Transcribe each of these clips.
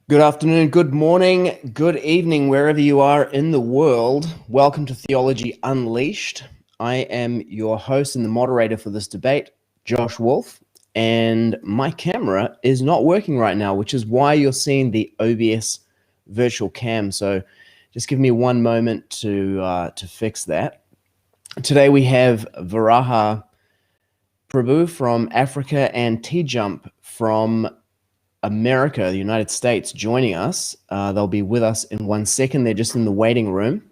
Good afternoon, good morning, good evening, wherever you are in the world. Welcome to Theology Unleashed. I am your host and the moderator for this debate, Josh Wolf, and my camera is not working right now, which is why you're seeing the OBS virtual cam. So just give me one moment to fix that. Today we have Varaha Prabhu from Africa and T-Jump from America, the United States, joining us. They'll be with us in 1 second. They're just in the waiting room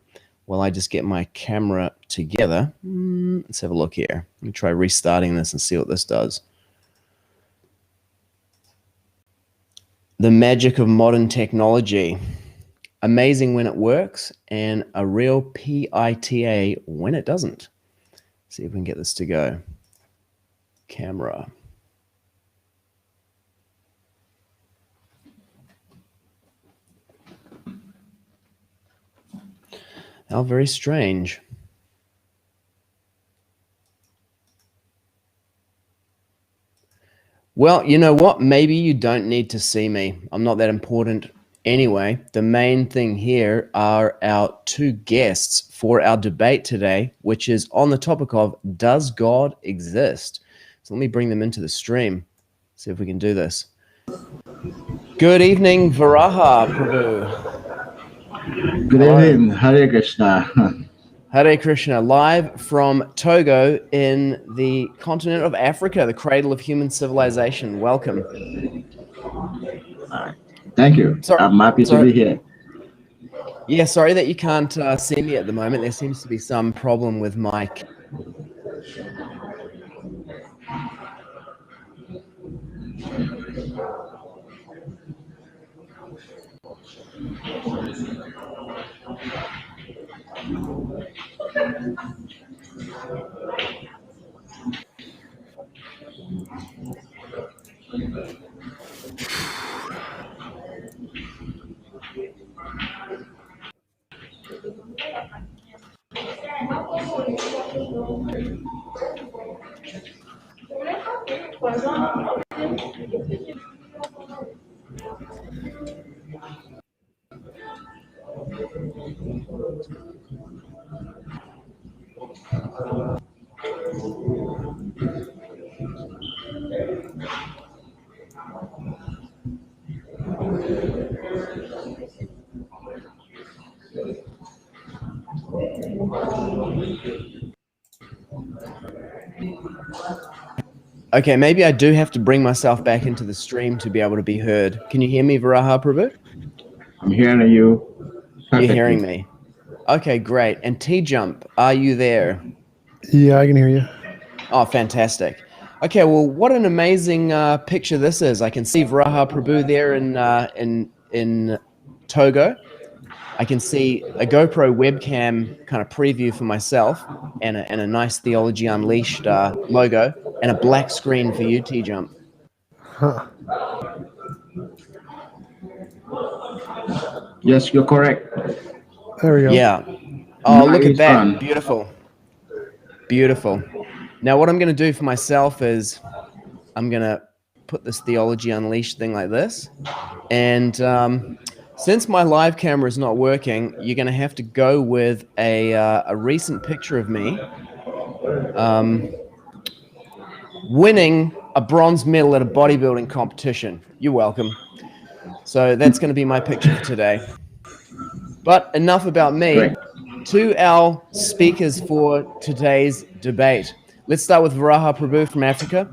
while I just get my camera together. Let's have a look here. Let me try restarting this and see what this does. The magic of modern technology. Amazing when it works and a real PITA when it doesn't. See if we can get this to go. Camera. How very strange. Well, you know what? Maybe you don't need to see me. I'm not that important anyway. The main thing here are our two guests for our debate today, which is on the topic of, does God exist? So let me bring them into the stream. See if we can do this. Good evening, Varaha Prabhu. Good evening, Hare Krishna. Hare Krishna, live from Togo in the continent of Africa, the cradle of human civilization. Welcome. Thank you. I'm happy to be here. Yeah, sorry that you can't see me at the moment. There seems to be some problem with my... Okay, maybe I do have to bring myself back into the stream to be able to be heard. Can you hear me, Varaha Prabhu? I'm hearing you perfectly. You're hearing me. Okay, great. And T-Jump, are you there? Yeah, I can hear you. Oh, fantastic. Okay, well, what an amazing picture this is. I can see Varaha Prabhu there in Togo. I can see a GoPro webcam kind of preview for myself and a nice Theology Unleashed logo and a black screen for you, T-Jump. Huh. Yes, you're correct. There we go. Yeah. Oh, look at that. Fun. Beautiful. Beautiful. Now, what I'm going to do for myself is I'm going to put this Theology Unleashed thing like this. And since my live camera is not working, you're going to have to go with a recent picture of me winning a bronze medal at a bodybuilding competition. You're welcome. So that's going to be my picture for today. But enough about me. Great. To our speakers for today's debate. Let's start with Varaha Prabhu from Africa.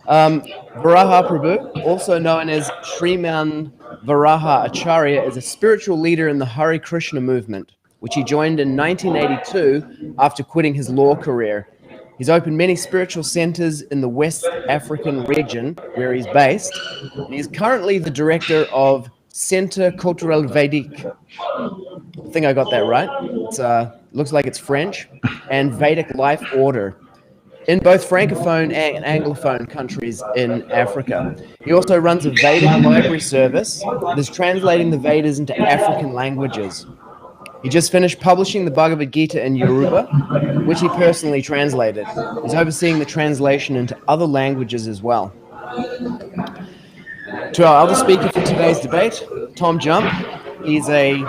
Varaha Prabhu, also known as Sriman Varaha Acharya, is a spiritual leader in the Hare Krishna Movement, which he joined in 1982 after quitting his law career. He's opened many spiritual centers in the West African region where he's based. And he's currently the director of Centre Culturel Védique. I think I got that right. It looks like it's French. And Vedic Life Order in both francophone and anglophone countries in Africa. He also runs a Vedic Library Service that is translating the Vedas into African languages. He just finished publishing the Bhagavad Gita in Yoruba, which he personally translated. He's overseeing the translation into other languages as well. To our other speaker for today's debate, Tom Jump. He's a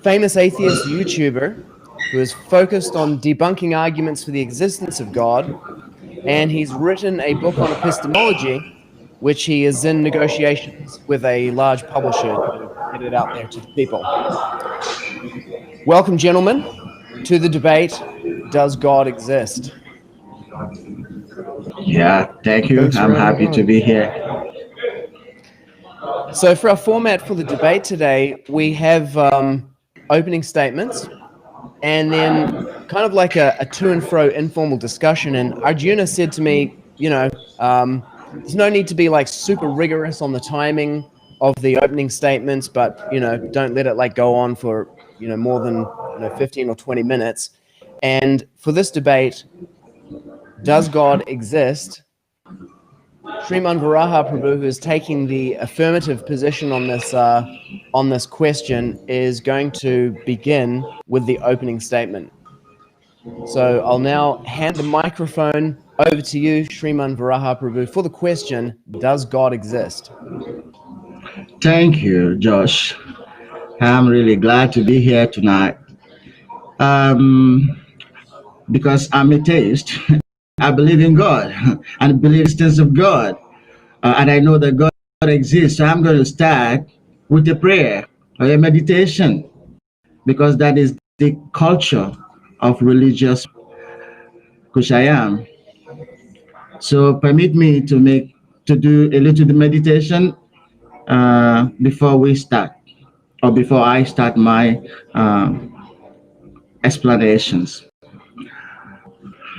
famous atheist YouTuber who is focused on debunking arguments for the existence of God, and he's written a book on epistemology, which he is in negotiations with a large publisher to get it out there to the people. Welcome, gentlemen, to the debate, Does God Exist? Yeah, thank you. I'm happy to be here. So for our format for the debate today, we have opening statements and then kind of like a to and fro informal discussion. And Arjuna said to me, there's no need to be like super rigorous on the timing of the opening statements, but, don't let it like go on for, more than 15 or 20 minutes. And for this debate, does God exist? Sriman Varaha Prabhu, who is taking the affirmative position on this question, is going to begin with the opening statement. So I'll now hand the microphone over to you, Sriman Varaha Prabhu, for the question, does God exist? Thank you, Josh. I'm really glad to be here tonight. Because I'm atheist. I believe in God and believe in the existence of God. And I know that God exists. So I'm going to start with a prayer or a meditation, because that is the culture of religious which I am. So permit me to do a little meditation before we start, or before I start my explanations.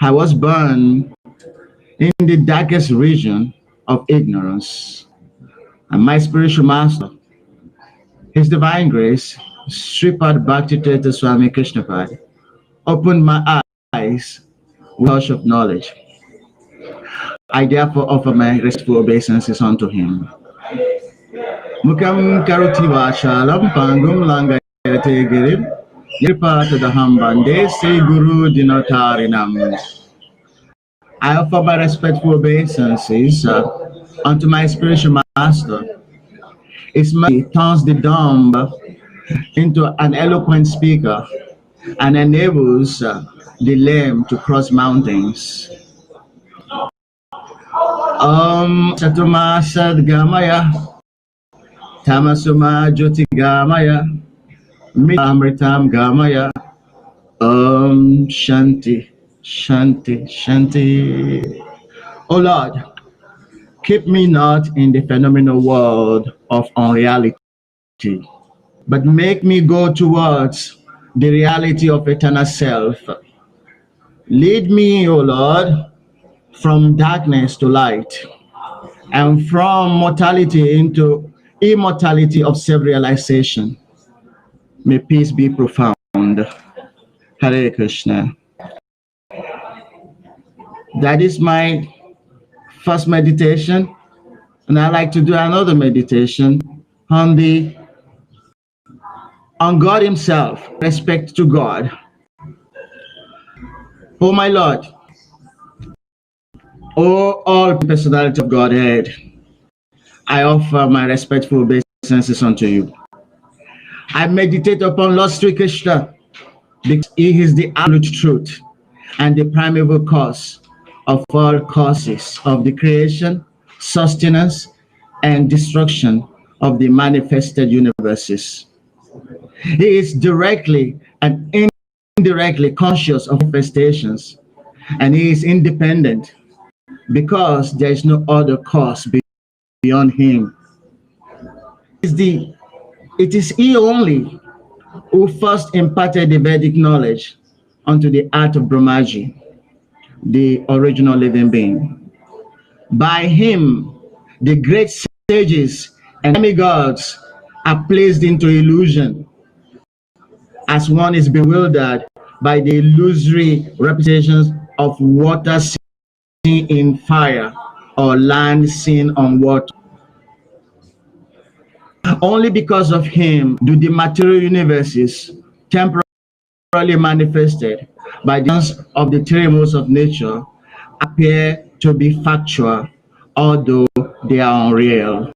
I was born in the darkest region of ignorance, and my spiritual master, His Divine Grace, Sripad Bhakti Swami Krishnapad, opened my eyes with a touch of knowledge. I therefore offer my respectful obeisances unto Him. Mukam karuti vachalam pangum langayate girim nirpata daham bande se guru dinotarinam. I offer my respectful obeisances unto my spiritual master. His mercy turns the dumb into an eloquent speaker and enables the lame to cross mountains. Satuma Sadgamaya Tamasuma Jyoti Gamaya Amritam Gamaya Shanti Shanti Shanti. O Lord, keep me not in the phenomenal world of unreality, but make me go towards the reality of eternal self. Lead me, O Lord, from darkness to light, and from mortality into immortality of self-realization. May peace be profound. Hare Krishna. That is my first meditation, and I like to do another meditation on God Himself, respect to God. Oh my Lord, oh all personality of Godhead, I offer my respectful obeisances unto you. I meditate upon Lord Sri Krishna because He is the absolute truth and the primeval cause of all causes of the creation, sustenance, and destruction of the manifested universes. He is directly and indirectly conscious of manifestations, and He is independent because there is no other cause beyond Him. It is He only who first imparted the Vedic knowledge unto the art of Brahmaji, the original living being. By Him, the great sages and demigods are placed into illusion, as one is bewildered by the illusory representations of water seen in fire or land seen on water. Only because of Him do the material universes temporarily manifested by the chance of the three modes of nature appear to be factual, although they are unreal.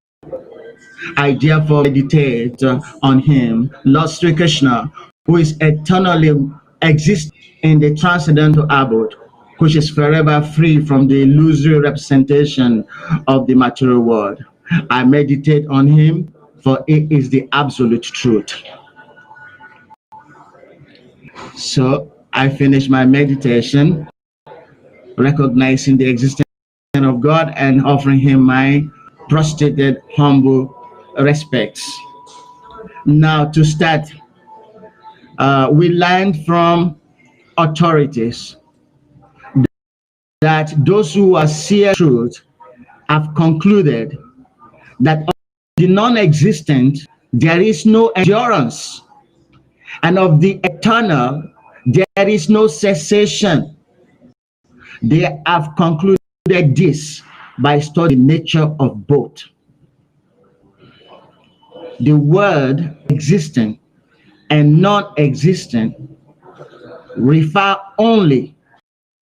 I therefore meditate on him, Lord Sri Krishna, who is eternally exist in the transcendental abode, which is forever free from the illusory representation of the material world. I meditate on him, for it is the absolute truth. So I finish my meditation, recognizing the existence of God and offering him my prostrated, humble respects. Now to start, we learned from authorities that those who are seer truth have concluded that of the non-existent there is no endurance, and of the eternal there is no cessation. They have concluded this by studying the nature of both. The word existent and non-existent refer only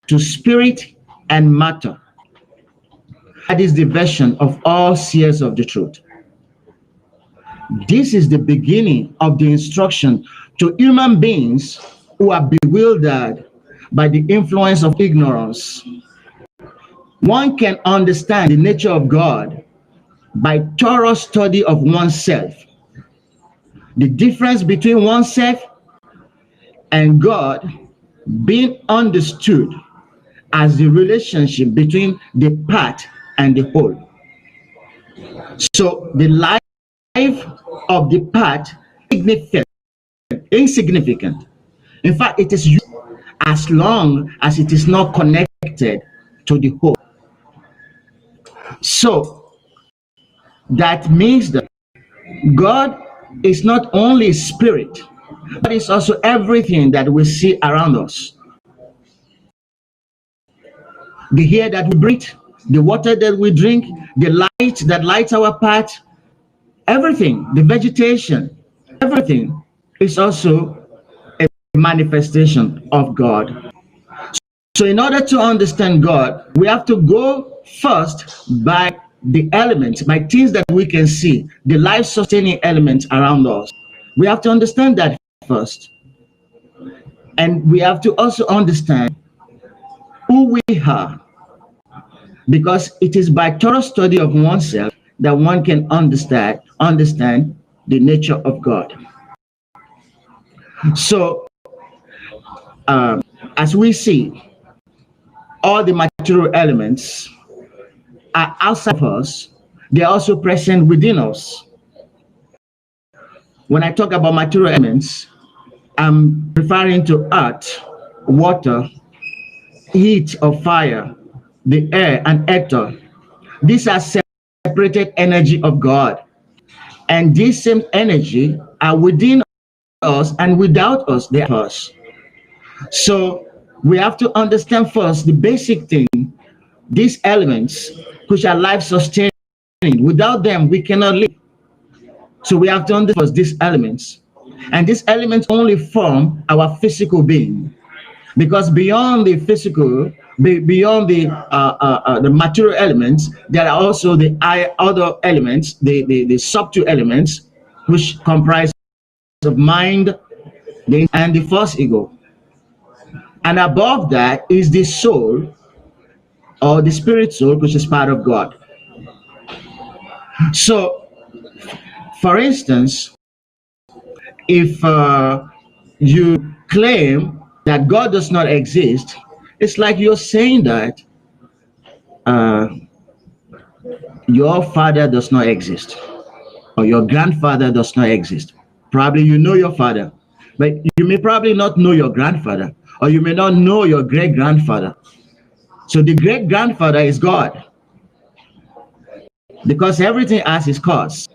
to spirit and matter. That is the version of all seers of the truth. This is the beginning of the instruction to human beings who are bewildered by the influence of ignorance. One can understand the nature of God by thorough study of oneself. The difference between oneself and God being understood as the relationship between the part and the whole. So the life of the part is insignificant. In fact, it is used as long as it is not connected to the whole. So that means that God is not only spirit, but it's also everything that we see around us. The air that we breathe, the water that we drink, the light that lights our path, everything, the vegetation, everything is also a manifestation of God. So in order to understand God, we have to go first by the elements, by things that we can see, the life-sustaining elements around us. We have to understand that first. And we have to also understand who we are, because it is by thorough study of oneself that one can understand the nature of God. So as we see, all the material elements are outside of us, they are also present within us. When I talk about material elements, I'm referring to earth, water, heat or fire, the air and ether. These are separated energy of God. And these same energy are within us, and without us, they are us. So we have to understand first the basic thing, these elements, which are life-sustaining. Without them, we cannot live. So we have to understand first these elements. And these elements only form our physical being. Because beyond the physical, beyond the material elements, there are also the other elements, the subtle elements, which comprise of mind and the first ego. And above that is the soul, or the spirit soul, which is part of God. So, for instance, if you claim that God does not exist, it's like you're saying that your father does not exist, or your grandfather does not exist. Probably you know your father, but you may probably not know your grandfather, or you may not know your great-grandfather. So the great-grandfather is God, because everything has its cause.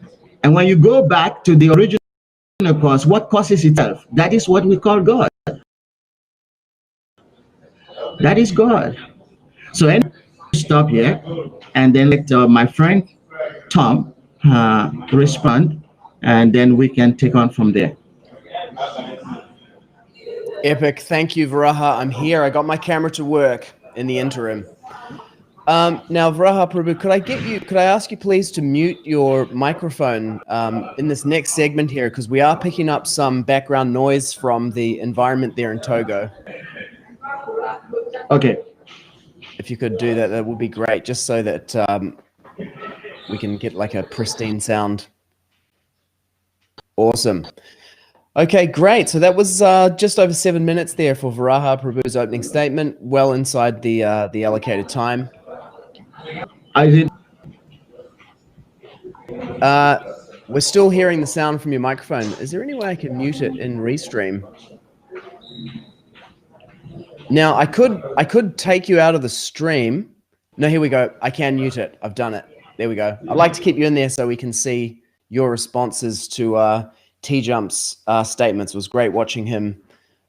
And when you go back to the original cause, what causes itself? That is what we call God. That is God. So anyway, stop here, and then let my friend Tom respond, and then we can take on from there. Epic. Thank you, Varaha. I'm here. I got my camera to work in the interim. Now, Varaha Prabhu, could I ask you please to mute your microphone in this next segment here, because we are picking up some background noise from the environment there in Togo. Okay. If you could do that, that would be great, just so that we can get like a pristine sound. Awesome. Okay, great. So that was just over 7 minutes there for Varaha Prabhu's opening statement, well inside the allocated time. I did. We're still hearing the sound from your microphone. Is there any way I can mute it in Restream? Now, I could take you out of the stream. No, here we go. I can mute it. I've done it. There we go. I'd like to keep you in there so we can see your responses to T-Jump's statements. It was great watching him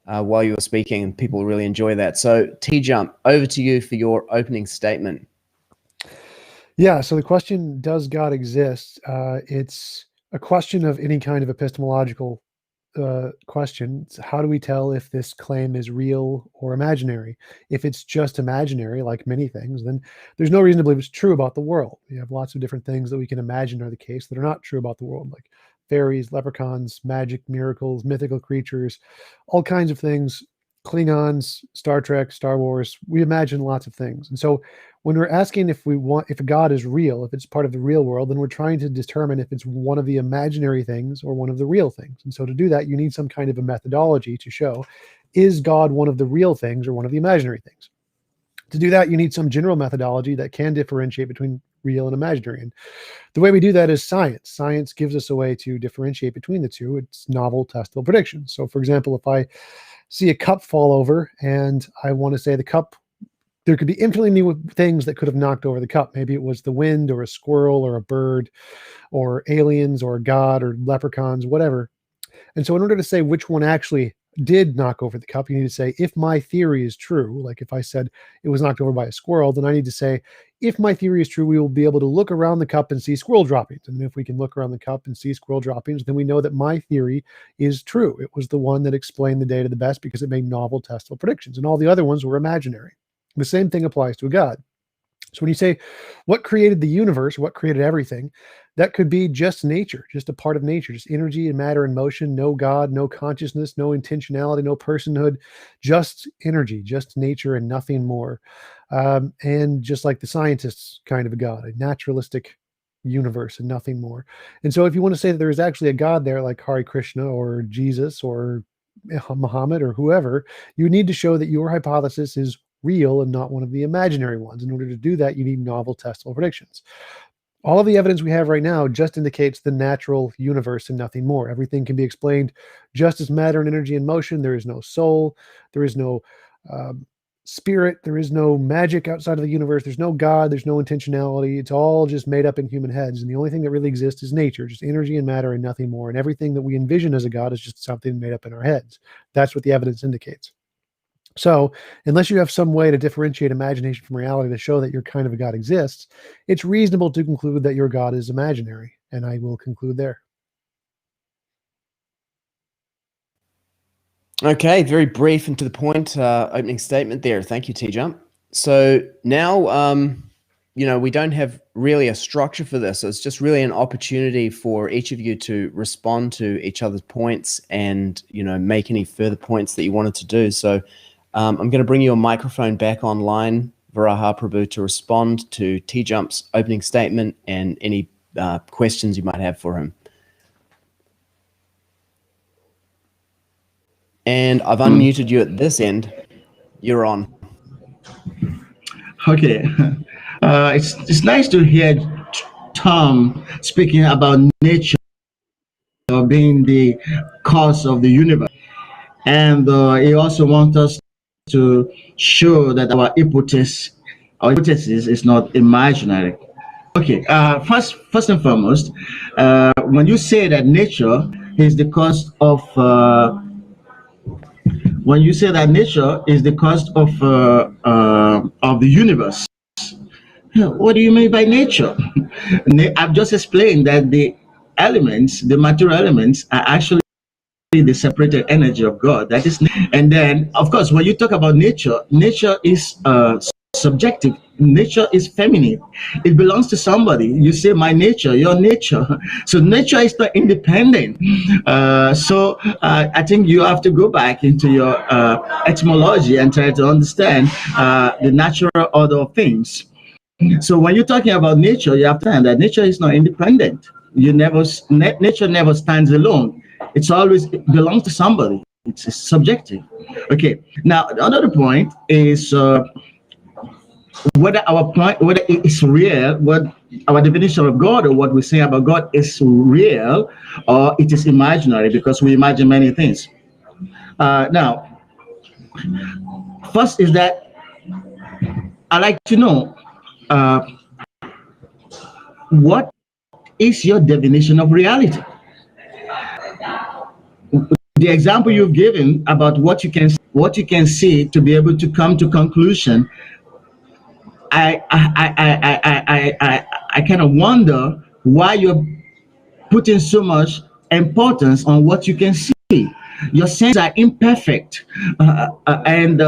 while you were speaking, and people really enjoy that. So, T-Jump, over to you for your opening statement. Yeah, so the question, does God exist? It's a question of any kind of epistemological question. It's how do we tell if this claim is real or imaginary? If it's just imaginary, like many things, then there's no reason to believe it's true about the world. You have lots of different things that we can imagine are the case that are not true about the world, like fairies, leprechauns, magic, miracles, mythical creatures, all kinds of things. Klingons, Star Trek, Star Wars, we imagine lots of things. And so when we're asking if God is real, if it's part of the real world, then we're trying to determine if it's one of the imaginary things or one of the real things. And so to do that, you need some kind of a methodology to show, is God one of the real things or one of the imaginary things? To do that, you need some general methodology that can differentiate between real and imaginary. And the way we do that is science. Science gives us a way to differentiate between the two. It's novel, testable predictions. So for example, if I see a cup fall over and I want to say the cup, there could be infinitely new things that could have knocked over the cup. Maybe it was the wind or a squirrel or a bird or aliens or God or leprechauns, whatever. And so in order to say which one actually did knock over the cup, you need to say, if my theory is true, like if I said it was knocked over by a squirrel, then I need to say, if my theory is true, we will be able to look around the cup and see squirrel droppings. And if we can look around the cup and see squirrel droppings, then we know that my theory is true. It was the one that explained the data the best because it made novel, testable predictions. And all the other ones were imaginary. The same thing applies to a God. So when you say, what created the universe, what created everything, that could be just nature, just a part of nature, just energy and matter and motion, no God, no consciousness, no intentionality, no personhood, just energy, just nature and nothing more. And just like the scientists kind of a God, a naturalistic universe and nothing more. And so if you want to say that there is actually a God there, like Hare Krishna or Jesus or Muhammad or whoever, you need to show that your hypothesis is real and not one of the imaginary ones. In order to do that, you need novel, testable predictions. All of the evidence we have right now just indicates the natural universe and nothing more. Everything can be explained just as matter and energy and motion. There is no soul. There is no spirit. There is no magic outside of the universe. There's no God. There's no intentionality. It's all just made up in human heads. And the only thing that really exists is nature, just energy and matter and nothing more. And everything that we envision as a God is just something made up in our heads. That's what the evidence indicates. So unless you have some way to differentiate imagination from reality to show that your kind of a God exists, it's reasonable to conclude that your God is imaginary. And I will conclude there. Okay, very brief and to the point opening statement there. Thank you, T-Jump. So now, we don't have really a structure for this. So it's just really an opportunity for each of you to respond to each other's points and, make any further points that you wanted to do. So I'm going to bring your microphone back online, Varaha Prabhu, to respond to T-Jump's opening statement and any questions you might have for him. And I've unmuted you at this end. You're on. Okay. It's nice to hear Tom speaking about nature being the cause of the universe. And he also wants us to show that our hypothesis is not imaginary. Okay, first and foremost, when you say that nature is the cause of the universe, what do you mean by nature? I've just explained that the material elements, are actually the separated energy of God. That is, and then of course, when you talk about nature, nature is subjective. Nature is feminine. It belongs to somebody. You say my nature, your nature. So nature is not independent. I think you have to go back into your etymology and try to understand the natural order of things. So when you're talking about nature, you have to understand that nature is not independent. Nature never stands alone. It's always, it belongs to somebody. It's subjective. Okay. Now another point is whether it's real, what our definition of God or what we say about God is real or it is imaginary, because we imagine many things. Now, first is that I'd like to know what is your definition of reality? The example you've given about what you can see to be able to come to conclusion, I kind of wonder why you're putting so much importance on what you can see. Your senses are imperfect, and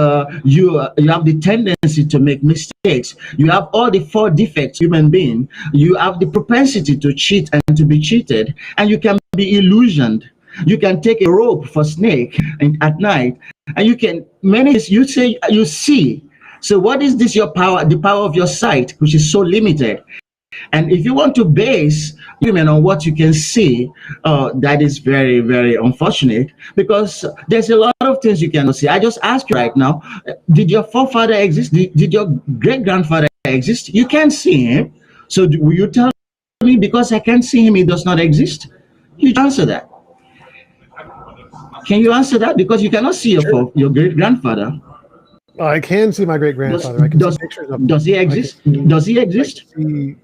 you have the tendency to make mistakes. You have all the four defects, human being. You have the propensity to cheat and to be cheated, and you can be illusioned. You can take a rope for snake at night, and you can you say you see. So what is this? Your power, the power of your sight, which is so limited. And if you want to base human on what you can see, that is very, very unfortunate, because there's a lot of things you cannot see. I just ask you right now, did your forefather exist? Did your great-grandfather exist? You can't see him. So will you tell me because I can't see him, he does not exist? You answer that. Can you answer that? Because you cannot see your great-grandfather. I can see my great-grandfather. I can see pictures of him. Does he exist? Does he exist? He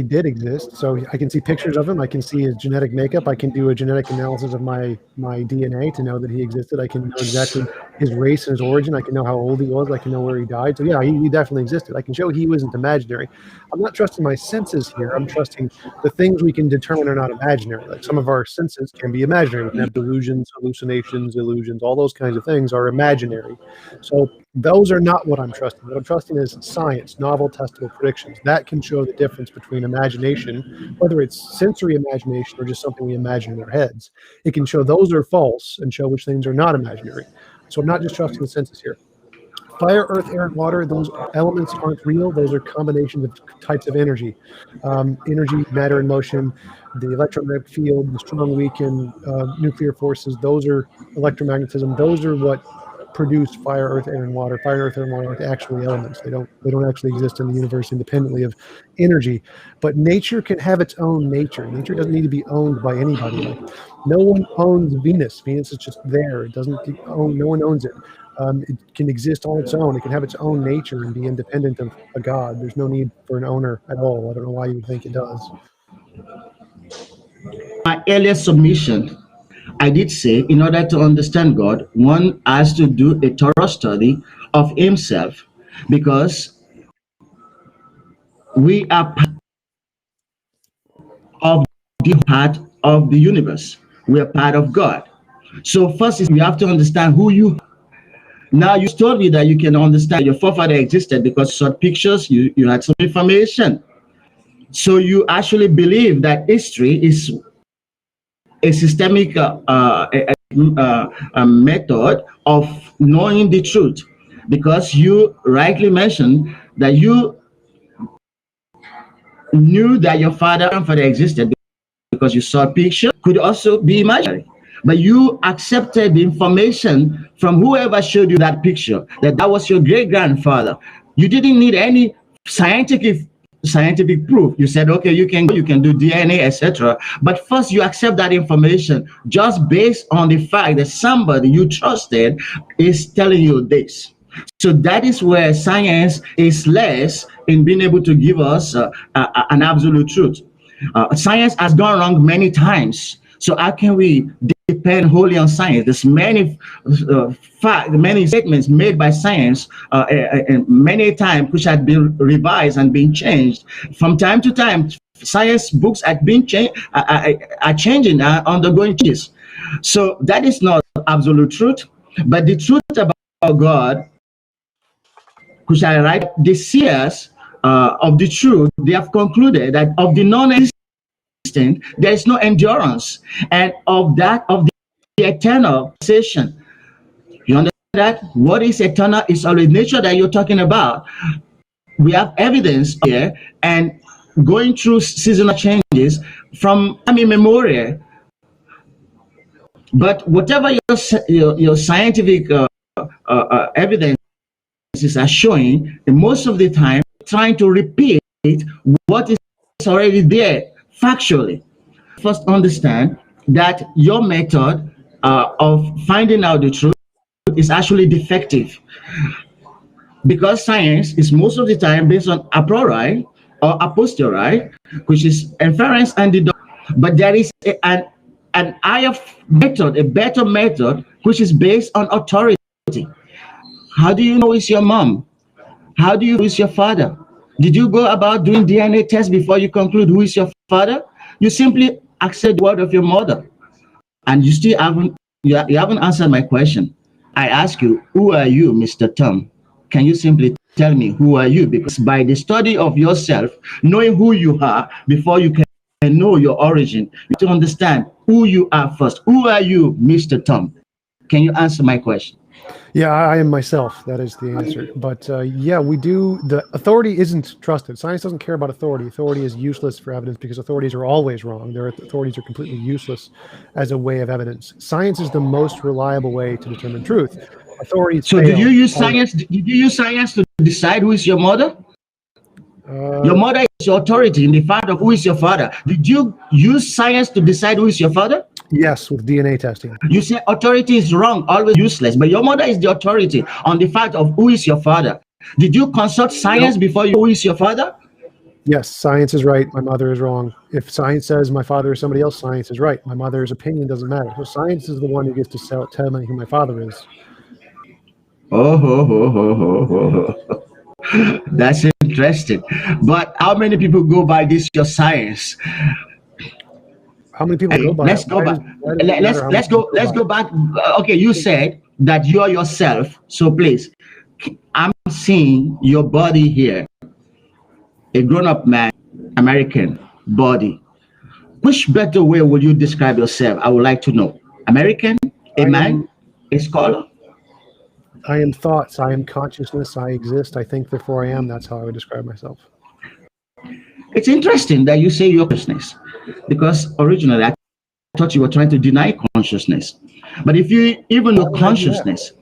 did exist, so I can see pictures of him. I can see his genetic makeup. I can do a genetic analysis of my DNA to know that he existed. I can know exactly his race and his origin. I can know how old he was. I can know where he died. So yeah, he definitely existed. I can show he wasn't imaginary. I'm not trusting my senses here. I'm trusting the things we can determine are not imaginary. Like some of our senses can be imaginary. We can have delusions, hallucinations, illusions. All those kinds of things are imaginary. So those are not what I'm trusting. What I'm trusting is science, novel, testable predictions. That can show the difference between imagination, whether it's sensory imagination or just something we imagine in our heads. It can show those are false and show which things are not imaginary. So I'm not just trusting the senses here. Fire, earth, air, and water, those elements aren't real. Those are combinations of types of energy. Energy, matter, and motion, the electromagnetic field, the strong, weak, and nuclear forces, those are electromagnetism. Those are what produce fire, earth, air, and water. Fire, earth, air, and water aren't actually elements. They don't actually exist in the universe independently of energy. But nature can have its own nature. Nature doesn't need to be owned by anybody. Like, no one owns Venus. Venus is just there. It doesn't own. No one owns it. It can exist on its own. It can have its own nature and be independent of a god. There's no need for an owner at all. I don't know why you would think it does. My earlier submission, I did say, in order to understand God, one has to do a thorough study of himself, because we are part of the universe. We are part of God. So first is you have to understand who you are. Now you told me that you can understand your forefather existed because you saw pictures, you had some information. So you actually believe that history is a systemic method of knowing the truth, because you rightly mentioned that you knew that your father and grandfather existed because you saw a picture, could also be imaginary. But you accepted the information from whoever showed you that picture, that was your great-grandfather. You didn't need any scientific proof. You said, okay, you can do DNA, etc. But first you accept that information just based on the fact that somebody you trusted is telling you this. So that is where science is less in being able to give us an absolute truth. Science has gone wrong many times. So how can we depend wholly on science? There's many many statements made by science, and many times which had been revised and been changed from time to time. Science books are being changing, are undergoing changes. So that is not absolute truth, but the truth about God, which I write, the seers of the truth, they have concluded that of the non-existent, there is no endurance, and of the eternal sensation. You understand that? What is eternal is always nature that you're talking about. We have evidence here, and going through seasonal changes from time immemorial. But whatever your scientific evidences are showing, most of the time, trying to repeat what is already there factually. First, understand that your method of finding out the truth is actually defective, because science is most of the time based on a priori or a posteriori, which is inference and deduction. But there is an higher method, a better method, which is based on authority. How do you know it's your mom? How do you know it's your father? Did you go about doing DNA tests before you conclude who is your father? You simply accept the word of your mother, and you still haven't answered my question. I ask you, who are you, Mr. Tom? Can you simply tell me who are you? Because by the study of yourself, knowing who you are before you can know your origin, you have to understand who you are first. Who are you, Mr. Tom? Can you answer my question? Yeah, I am myself. That is the answer. But yeah, we do. The authority isn't trusted. Science doesn't care about authority. Authority is useless for evidence because authorities are always wrong. Their authorities are completely useless as a way of evidence. Science is the most reliable way to determine truth. Authorities. So, did you use science? Did you use science to decide who is your mother? Your mother is your authority in the fact of who is your father. Did you use science to decide who is your father? Yes, with DNA testing. You say authority is wrong, always useless, but your mother is the authority on the fact of who is your father. Did you consult science before you know who is your father? Yes, science is right. My mother is wrong. If science says my father is somebody else, science is right. My mother's opinion doesn't matter. So science is the one who gets to tell me who my father is. That's interesting. But how many people go by this your science? How many people go by? Let's go back. Let's go back. Okay, you said that you're yourself. So please, I'm seeing your body here. A grown-up man, American body. Which better way would you describe yourself? I would like to know. American, a man, a scholar. I am thoughts. I am consciousness. I exist. I think, therefore I am. That's how I would describe myself. It's interesting that you say your consciousness, because originally I thought you were trying to deny consciousness. But if you even know consciousness,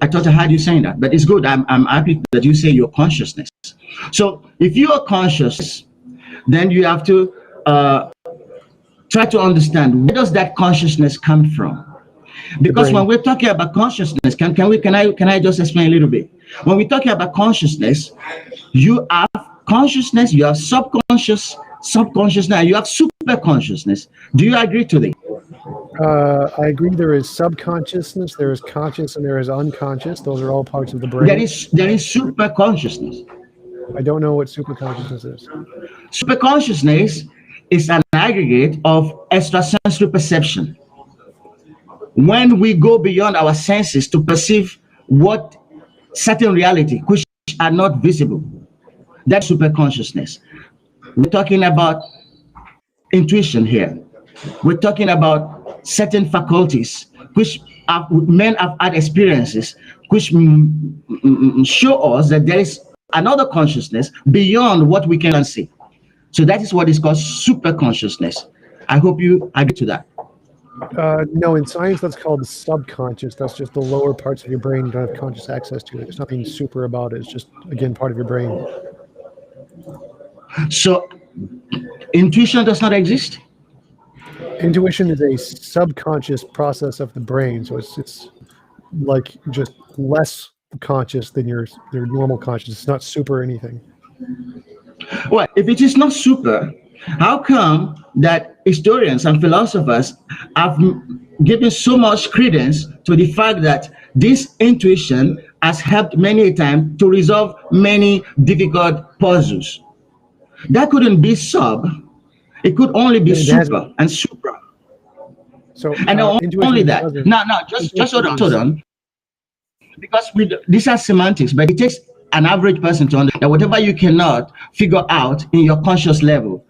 I thought I heard you saying that. But it's good. I'm happy that you say your consciousness. So if you are conscious, then you have to try to understand, where does that consciousness come from? Because when we're talking about consciousness, can I just explain a little bit? When we're talking about consciousness, you have consciousness, you have subconscious, and you have super consciousness. Do you agree to this? I agree. There is subconsciousness, there is conscious, and there is unconscious. Those are all parts of the brain. There is super consciousness. I don't know what super consciousness is. Super consciousness is an aggregate of extrasensory perception. When we go beyond our senses to perceive what certain reality which are not visible, that's super consciousness. We're talking about intuition here. We're talking about certain faculties which men have had experiences which show us that there is another consciousness beyond what we can see. So that is what is called super consciousness. I hope you agree to that. No, in science that's called subconscious. That's just the lower parts of your brain you don't have conscious access to. There's nothing super about it. It's just, again, part of your brain. So intuition does not exist? Intuition is a subconscious process of the brain. So it's like just less conscious than your normal consciousness. It's not super anything. Well, if it is not super, how come that historians and philosophers have given so much credence to the fact that this intuition has helped many a time to resolve many difficult puzzles? That couldn't be sub. It could only be super and supra. So, and only that. Now, just hold on. Because these are semantics, but it takes an average person to understand that whatever you cannot figure out in your conscious level,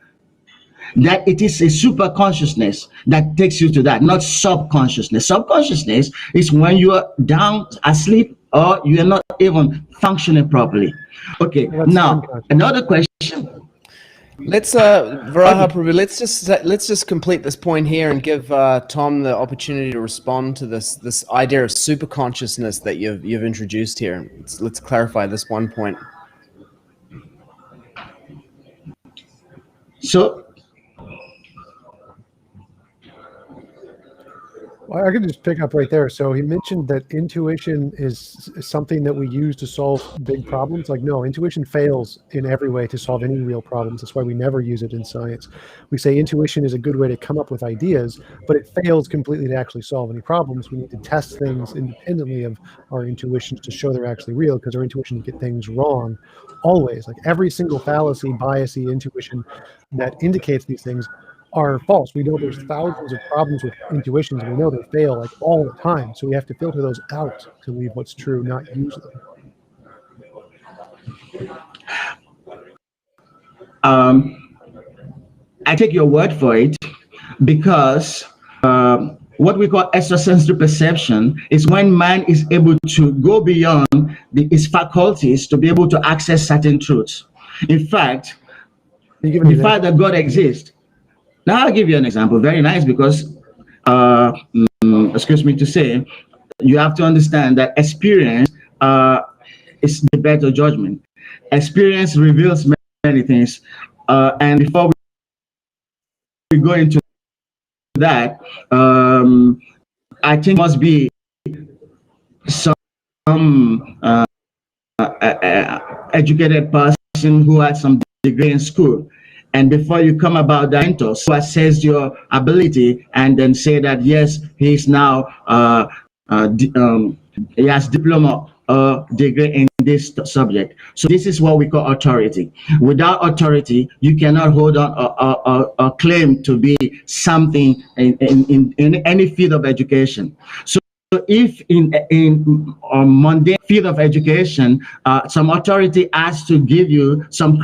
that it is a super consciousness that takes you to that, not subconsciousness. Subconsciousness is when you are down asleep or you are not even functioning properly. Okay, now another question. Let's Varaha Prabhu, let's just complete this point here and give Tom the opportunity to respond to this idea of super consciousness that you've introduced here. Let's clarify this one point. So well, I could just pick up right there. So he mentioned that intuition is something that we use to solve big problems. Like, no, intuition fails in every way to solve any real problems. That's why we never use it in science. We say intuition is a good way to come up with ideas, but it fails completely to actually solve any problems. We need to test things independently of our intuitions to show they're actually real, because our intuitions get things wrong always. Like every single fallacy, biasy, intuition that indicates these things are false. We know there's thousands of problems with intuitions, and we know they fail like all the time. So we have to filter those out to leave what's true, not use them. I take your word for it, because what we call extrasensory perception is when man is able to go beyond his faculties to be able to access certain truths. In fact, the fact that God exists. Now I'll give you an example. Very nice, because, excuse me to say, you have to understand that experience is the better judgment. Experience reveals many things. And before we go into that, I think must be some educated person who had some degree in school. And before you come about that mentor who assess your ability and then say that, yes, he's now, he has diploma or degree in this subject. So this is what we call authority. Without authority, you cannot hold on or claim to be something in any field of education. So if in a mundane field of education, some authority has to give you some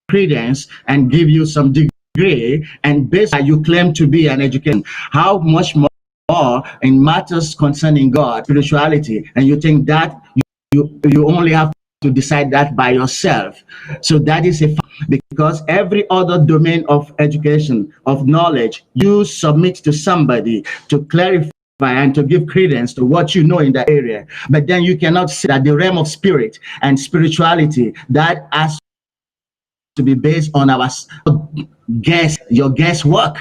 credence and give you some degree, and basically you claim to be an educator, how much more in matters concerning God, spirituality, and you think that you only have to decide that by yourself. So that is a because every other domain of education, of knowledge, you submit to somebody to clarify and to give credence to what you know in that area. But then you cannot say that the realm of spirit and spirituality, that has to be based on our your guesswork.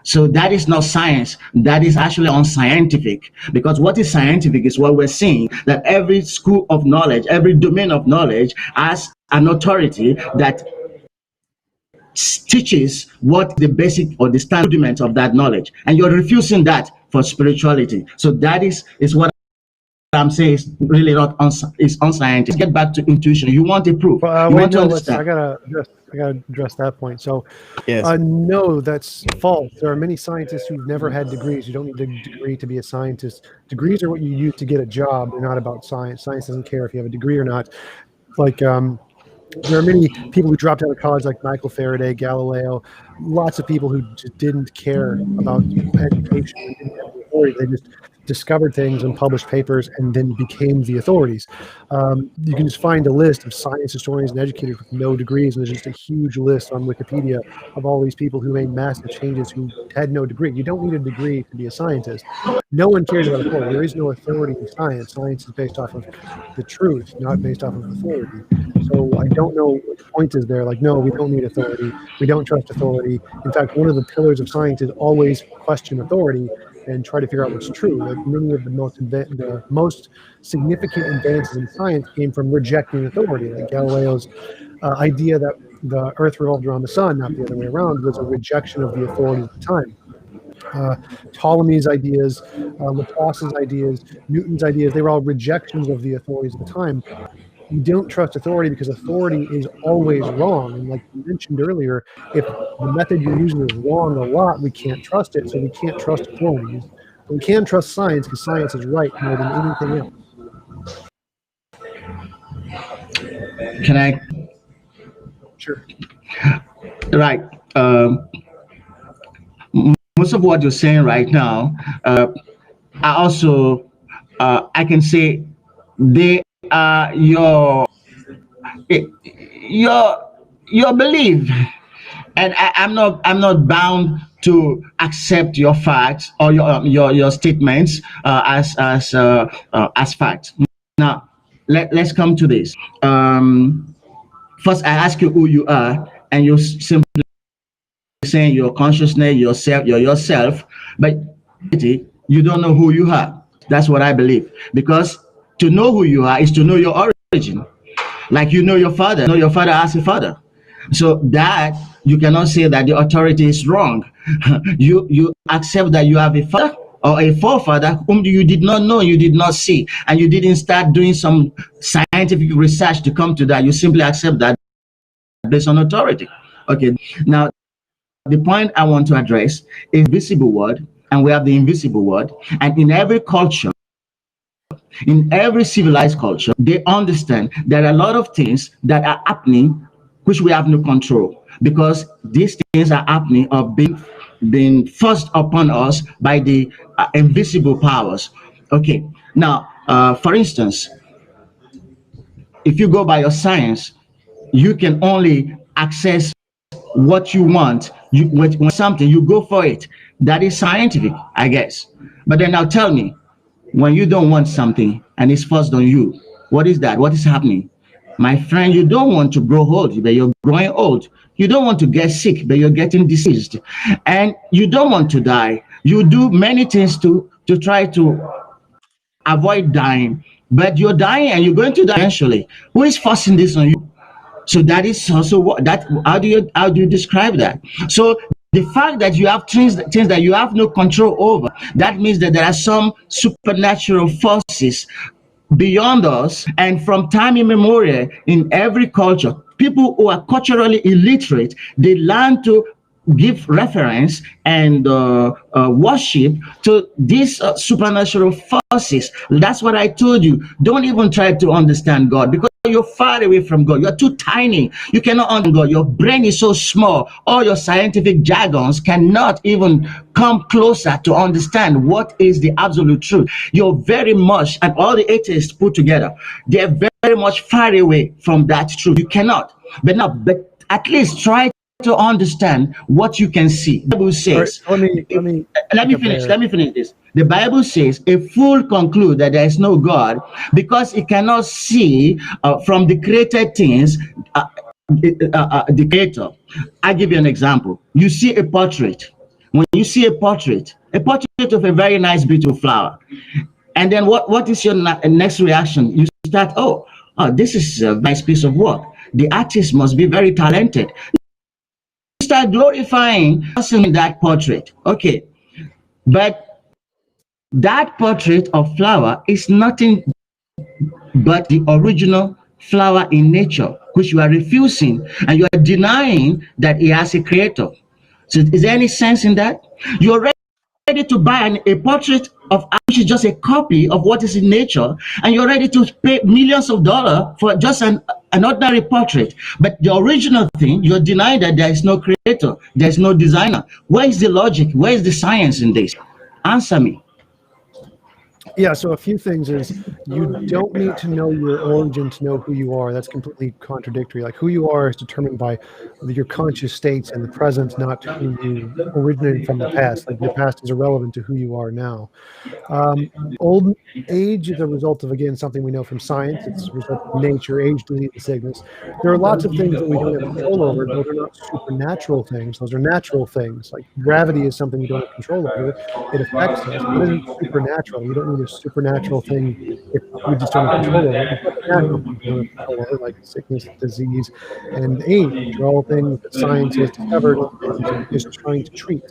So that is not science. That is actually unscientific, because what is scientific is what we're seeing, that every school of knowledge, every domain of knowledge has an authority that teaches what the basic or the standard of that knowledge, and you're refusing that for spirituality. So that is what I'm saying is really not is unscientific. Get back to intuition. You want a proof. I gotta address that point. So, yes. No, that's false. There are many scientists who've never had degrees. You don't need a degree to be a scientist. Degrees are what you use to get a job. They're not about science. Science doesn't care if you have a degree or not. Like, there are many people who dropped out of college, like Michael Faraday, Galileo. Lots of people who just didn't care about education. They didn't have the authority. They just discovered things and published papers and then became the authorities. You can just find a list of science historians and educators with no degrees, and there's just a huge list on Wikipedia of all these people who made massive changes who had no degree. You don't need a degree to be a scientist. No one cares about authority. There is no authority in science. Science is based off of the truth, not based off of authority. So I don't know what the point is there. Like, no, we don't need authority. We don't trust authority. In fact, one of the pillars of science is always question authority and try to figure out what's true. Like, many of the most significant advances in science came from rejecting authority. Like Galileo's idea that the Earth revolved around the sun, not the other way around, was a rejection of the authorities at the time. Ptolemy's ideas, Laplace's ideas, Newton's ideas, they were all rejections of the authorities at the time. You don't trust authority because authority is always wrong. And like you mentioned earlier, if the method you're using is wrong a lot, we can't trust it. So we can't trust authorities. But we can trust science because science is right more than anything else. Can I? Sure. Right. Most of what you're saying right now, I also, I can say they are your your belief, and I'm not bound to accept your facts or your statements as facts. Now, let's come to this. First, I ask you who you are, and you simply saying your consciousness, yourself, you're yourself, but you don't know who you are. That's what I believe. Because to know who you are is to know your origin. Like you know your father as a father. So that you cannot say that the authority is wrong. You accept that you have a father or a forefather whom you did not know, you did not see, and you didn't start doing some scientific research to come to that. You simply accept that based on authority. Okay. Now the point I want to address is visible world, and we have the invisible world. And in every culture, in every civilized culture, they understand there are a lot of things that are happening which we have no control, because these things are happening or being forced upon us by the invisible powers. Okay. Now, for instance, if you go by your science, you can only access what you want. When something, you go for it. That is scientific, I guess. But then now tell me, when you don't want something and it's forced on you, what is that? What is happening? My friend, you don't want to grow old, but you're growing old. You don't want to get sick, but you're getting diseased. And you don't want to die. You do many things to try to avoid dying, but you're dying and you're going to die eventually. Who is forcing this on you? So that is also what that how do you describe that? So the fact that you have things that you have no control over, that means that there are some supernatural forces beyond us. And from time immemorial, in every culture, people who are culturally illiterate, they learn to give reference and worship to these supernatural forces. That's what I told you. Don't even try to understand God, because you're far away from God. You're too tiny. You cannot understand God. Your brain is so small. All your scientific jargons cannot even come closer to understand what is the absolute truth. You're very much, and all the atheists put together, they're very much far away from that truth. You cannot. But at least try to understand what you can see. The Bible says, All right, let me let me finish. Let me finish this. The Bible says a fool conclude that there is no God because he cannot see from the created things the creator. I give you an example. You see a portrait. When you see a portrait of a very nice, beautiful flower, and then what is your next reaction? You start, oh, this is a nice piece of work. The artist must be very talented. Start glorifying in that portrait. Okay. But that portrait of flower is nothing but the original flower in nature, which you are refusing, and you are denying that he has a creator. So is there any sense in that? You're ready to buy a portrait of which is just a copy of what is in nature, and you're ready to pay millions of dollars for just an ordinary portrait. But the original thing, you're denying that there is no creator, there's no designer. Where is the logic? Where is the science in this? Answer me. Yeah, so a few things is you don't need to know your origin to know who you are. That's completely contradictory. Like, who you are is determined by your conscious states in the present, not who you originated from the past. Like, your past is irrelevant to who you are now. Old age is a result of, again, something we know from science. It's a result of nature, age, disease, and sickness. There are lots of things that we don't have control over. Those are not supernatural things. Those are natural things. Like gravity is something we don't have control over. It affects us, but it isn't supernatural. You don't need a supernatural thing if we just don't have control over it. You've got the natural things you don't have control over, like sickness, disease, and age, which are all things that science has discovered and is trying to treat.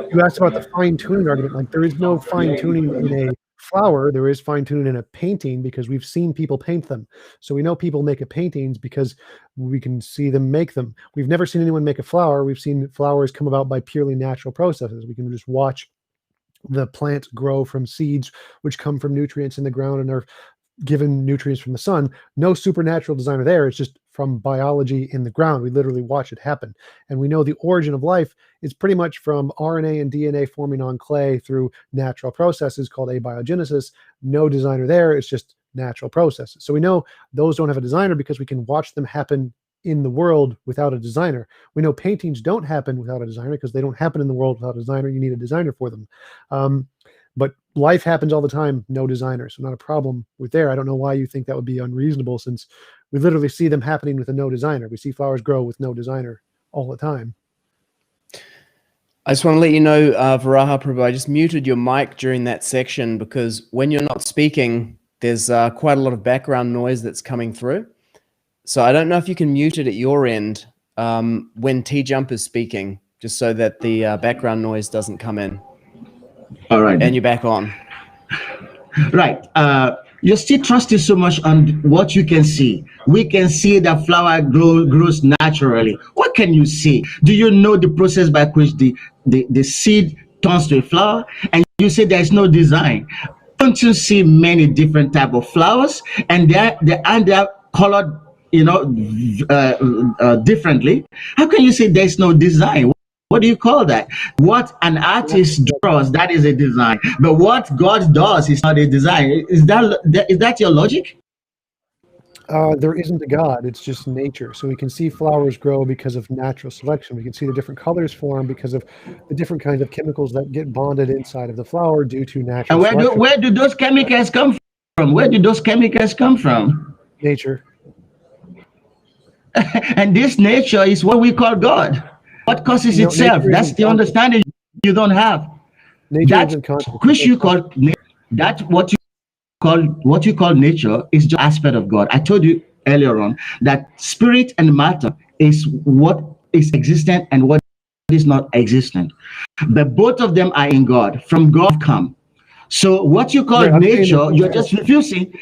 You asked about the fine-tuning argument. Like, there is no fine-tuning in a flower. There is fine-tuning in a painting, because we've seen people paint them. So we know people make paintings because we can see them make them. We've never seen anyone make a flower. We've seen flowers come about by purely natural processes. We can just watch the plants grow from seeds, which come from nutrients in the ground and are given nutrients from the sun. No supernatural designer there. It's just from biology in the ground. We literally watch it happen. And we know the origin of life is pretty much from RNA and DNA forming on clay through natural processes called abiogenesis. No designer there. It's just natural processes. So we know those don't have a designer because we can watch them happen in the world without a designer. We know paintings don't happen without a designer because they don't happen in the world without a designer. You need a designer for them. But life happens all the time, no designer. So not a problem with there. I don't know why you think that would be unreasonable, since we literally see them happening with a no designer. We see flowers grow with no designer all the time. I just want to let you know, Varaha Prabhu, I just muted your mic during that section because when you're not speaking, there's quite a lot of background noise that's coming through. So I don't know if you can mute it at your end when T-Jump is speaking, just so that the background noise doesn't come in. All right. And you're back on. Right. You're still trusting so much on what you can see. We can see that flower grows naturally. What can you see? Do you know the process by which the seed turns to a flower? And you say there's no design. Don't you see many different type of flowers? And they're colored, differently. How can you say there's no design? What do you call that? What an artist draws, that is a design. But what God does is not a design. Is that your logic? There isn't a God. It's just nature. So we can see flowers grow because of natural selection. We can see the different colors form because of the different kinds of chemicals that get bonded inside of the flower due to natural selection. And where do those chemicals come from? Where do those chemicals come from? Nature. And this nature is what we call God. What causes itself? That's the understanding you don't have. That which you call that what you call nature is just aspect of God. I told you earlier on that spirit and matter is what is existent and what is not existent. But both of them are in God. From God come. So what you call nature, you're just refusing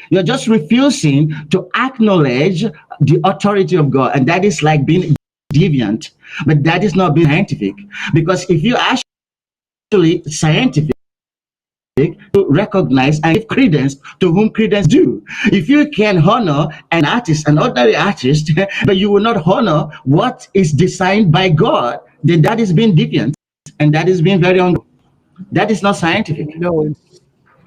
to acknowledge the authority of God. And that is like being deviant, but that is not being scientific. Because if you actually scientific, to recognize and give credence to whom credence due. If you can honor an artist, an ordinary artist, but you will not honor what is designed by God, then that is being deviant, and that is being very that is not scientific. No,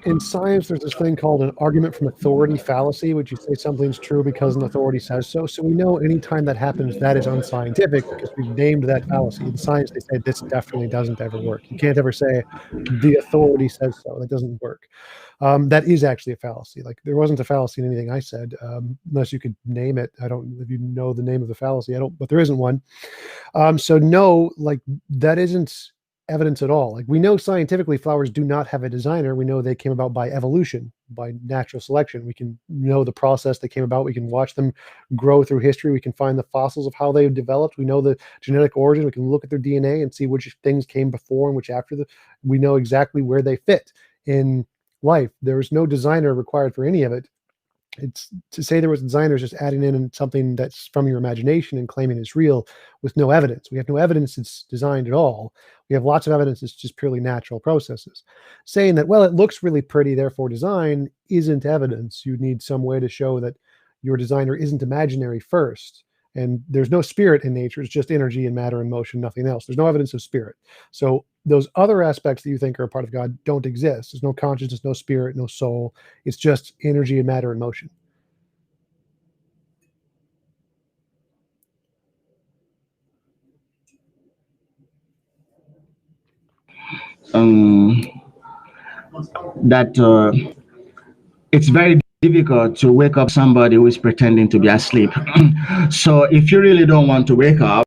in science, there's this thing called an argument from authority fallacy, which you say something's true because an authority says so. So we know anytime that happens, that is unscientific because we've named that fallacy. In science, they say this definitely doesn't ever work. You can't ever say the authority says so. That doesn't work. That is actually a fallacy. Like there wasn't a fallacy in anything I said, unless you could name it. I don't, if you know the name of the fallacy, I don't, but there isn't one. So no, like that isn't evidence at all. Like we know scientifically flowers do not have a designer. We know they came about by evolution, by natural selection. We can know the process they came about. We can watch them grow through history. We can find the fossils of how they developed. We know the genetic origin. We can look at their DNA and see which things came before and which after. We know exactly where they fit in life. There's no designer required for any of it. It's to say there was designers just adding in something that's from your imagination and claiming it's real with no evidence. We have no evidence it's designed at all. We have lots of evidence it's just purely natural processes. Saying that, well, it looks really pretty, therefore design, isn't evidence. You need some way to show that your designer isn't imaginary first. And there's no spirit in nature. It's just energy and matter and motion, nothing else. There's no evidence of spirit. So those other aspects that you think are a part of God don't exist. There's no consciousness, no spirit, no soul. It's just energy and matter and motion. It's very difficult to wake up somebody who is pretending to be asleep. So if you really don't want to wake up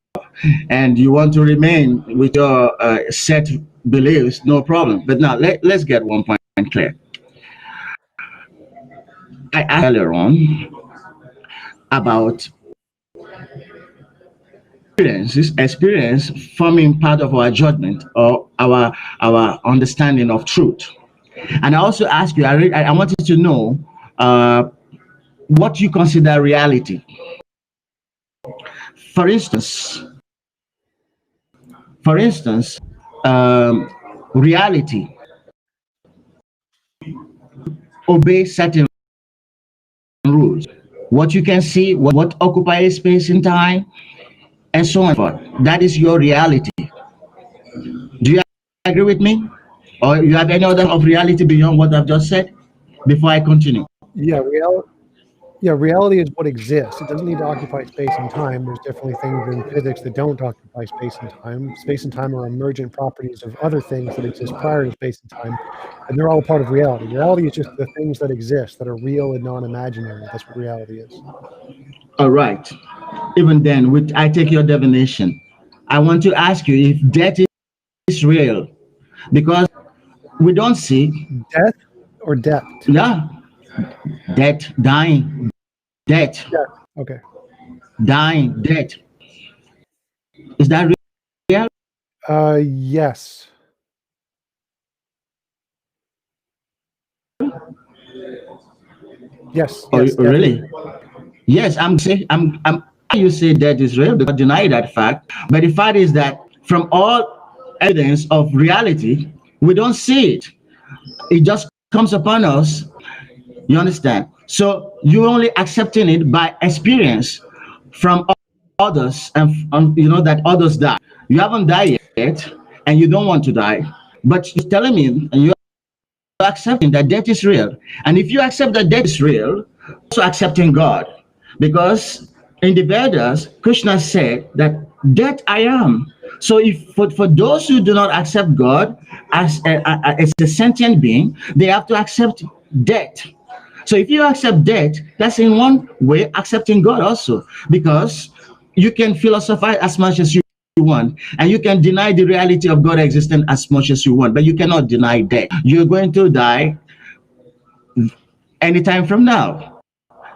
and you want to remain with your set beliefs, no problem. But now let's get one point clear. I asked earlier on about experience forming part of our judgment or our understanding of truth. And I also ask you, I wanted to know what you consider reality. For instance, reality. Obey certain what you can see, what occupies space and time, and so on. That is your reality. Do you agree with me? Or you have any other of reality beyond what I've just said before I continue? Yeah, reality is what exists. It doesn't need to occupy space and time. There's definitely things in physics that don't occupy space and time. Space and time are emergent properties of other things that exist prior to space and time, and they're all part of reality. Reality is just the things that exist that are real and non-imaginary. That's what reality is. All right. Even then, I take your definition. I want to ask you if death is real, because we don't see. Death or debt? Yeah, death, dying, death, Yeah. Okay. dying, death. Is that real? Yes. Yes. Oh, Yes. really? Definitely. Yes, I'm saying you say that is real because I deny that fact. But the fact is that from all evidence of reality, we don't see it. It just comes upon us. You understand? So you're only accepting it by experience from others, and you know that others die. You haven't died yet, and you don't want to die, but you're telling me, and you're accepting that death is real. And if you accept that death is real, also accepting God, because in the Vedas, Krishna said that death I am. So if for those who do not accept God as a sentient being, they have to accept death. So if you accept death, that's in one way accepting God also, because you can philosophize as much as you want, and you can deny the reality of God existing as much as you want, but you cannot deny death. You're going to die anytime from now.